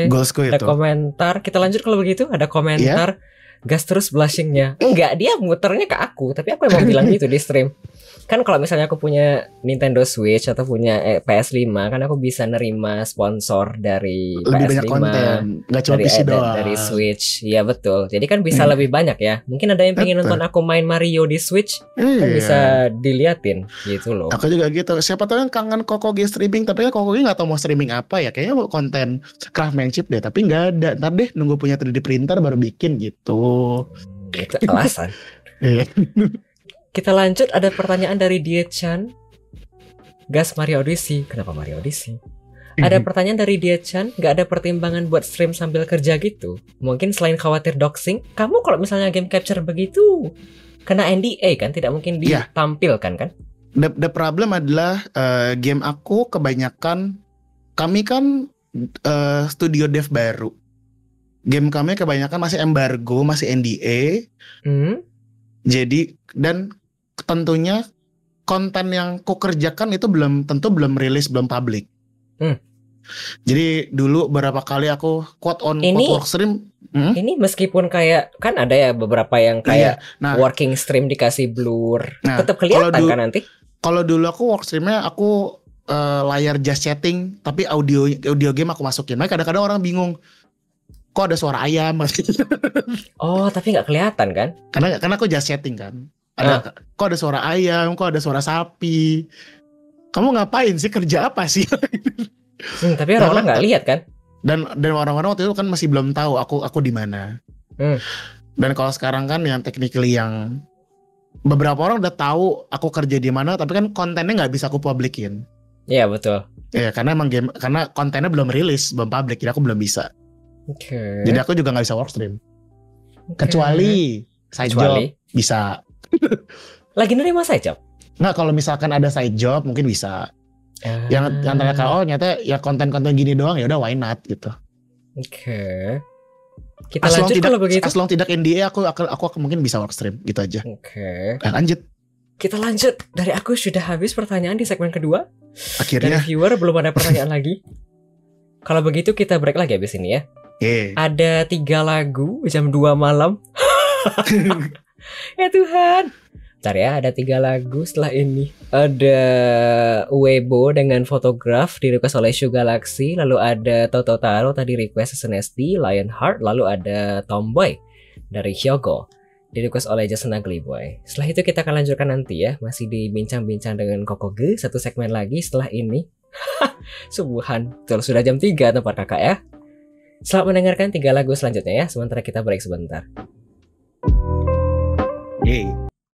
Goalsku itu. Ada komentar, kita lanjut kalau begitu. Ada komentar. Gas terus blushingnya. Enggak, dia muternya ke aku. Tapi aku emang bilang gitu di stream. Kan kalau misalnya aku punya Nintendo Switch atau punya PS5, kan aku bisa nerima sponsor dari lebih PS5, banyak konten, nggak cuma PC doang. Dari Switch. Iya betul. Jadi kan bisa lebih banyak ya. Mungkin ada yang pengen nonton aku main Mario di Switch, kan bisa diliatin gitu loh. Aku juga gitu. Siapa tahu yang kangen Kokoge streaming, tapi kan Kokoge nggak tahu mau streaming apa ya. Kayaknya mau konten craftsmanship deh, tapi nggak ada. Ntar deh nunggu punya 3D printer baru bikin gitu. Itu alasan. Kita lanjut, ada pertanyaan dari Diet-chan. Gas Mario Odyssey. Kenapa Mario Odyssey? Ada pertanyaan dari Diet-chan. Gak ada pertimbangan buat stream sambil kerja gitu? Mungkin selain khawatir doxing, kamu kalau misalnya game capture begitu kena NDA kan? Tidak mungkin ditampilkan kan? The problem adalah game aku kebanyakan, kami kan studio dev baru. Game kami kebanyakan masih embargo, masih NDA. Jadi dan tentunya konten yang ku kerjakan itu belum rilis, belum public. Jadi dulu beberapa kali aku quote work stream. Ini meskipun kayak kan ada ya beberapa yang kayak working stream dikasih blur, tetap kelihatan kan nanti. Kalau dulu aku work streamnya aku layar just chatting, tapi audio game aku masukin. Nah kadang-kadang orang bingung, kok ada suara ayam? Oh, tapi nggak kelihatan kan? Karena aku just chatting kan. Kok ada suara ayam, kok ada suara sapi. Kamu ngapain sih, kerja apa sih? Tapi orang-orang nggak lihat kan? Dan orang-orang waktu itu kan masih belum tahu aku di mana. Dan kalau sekarang kan yang technically yang beberapa orang udah tahu aku kerja di mana, tapi kan kontennya nggak bisa aku publikin. Iya betul. Iya karena emang karena kontennya belum rilis, belum public, jadi aku belum bisa. Jadi aku juga nggak bisa work stream. Kecuali side job bisa. Lagi nerima side job? Nggak, kalau misalkan ada side job mungkin bisa. Yang ternyata nyata ya konten-konten gini doang, ya udah why not gitu. Kita lanjut kalau begitu. As long tidak NDA aku mungkin bisa work stream gitu aja. Lanjut. Kita lanjut. Dari aku sudah habis pertanyaan di segmen kedua. Akhirnya. Dari viewer belum ada pertanyaan lagi. Kalau begitu kita break lagi habis ini ya. Ada 3 lagu jam 2 malam. Ya Tuhan. Bentar ya, ada 3 lagu setelah ini. Ada Weibo dengan Photograph di request oleh Shu Galaxy. Lalu ada Tototaro tadi request SNSD, Lionheart. Lalu ada Tomboy dari Hyogo di request oleh Just an Ugly Boy. Setelah itu kita akan lanjutkan nanti ya. Masih dibincang-bincang dengan Kokoge. 1 segmen lagi setelah ini. Subuhan. Betul, sudah jam 3 tempat kakak ya. Selamat mendengarkan 3 lagu selanjutnya ya. Sementara kita break sebentar. Yeay.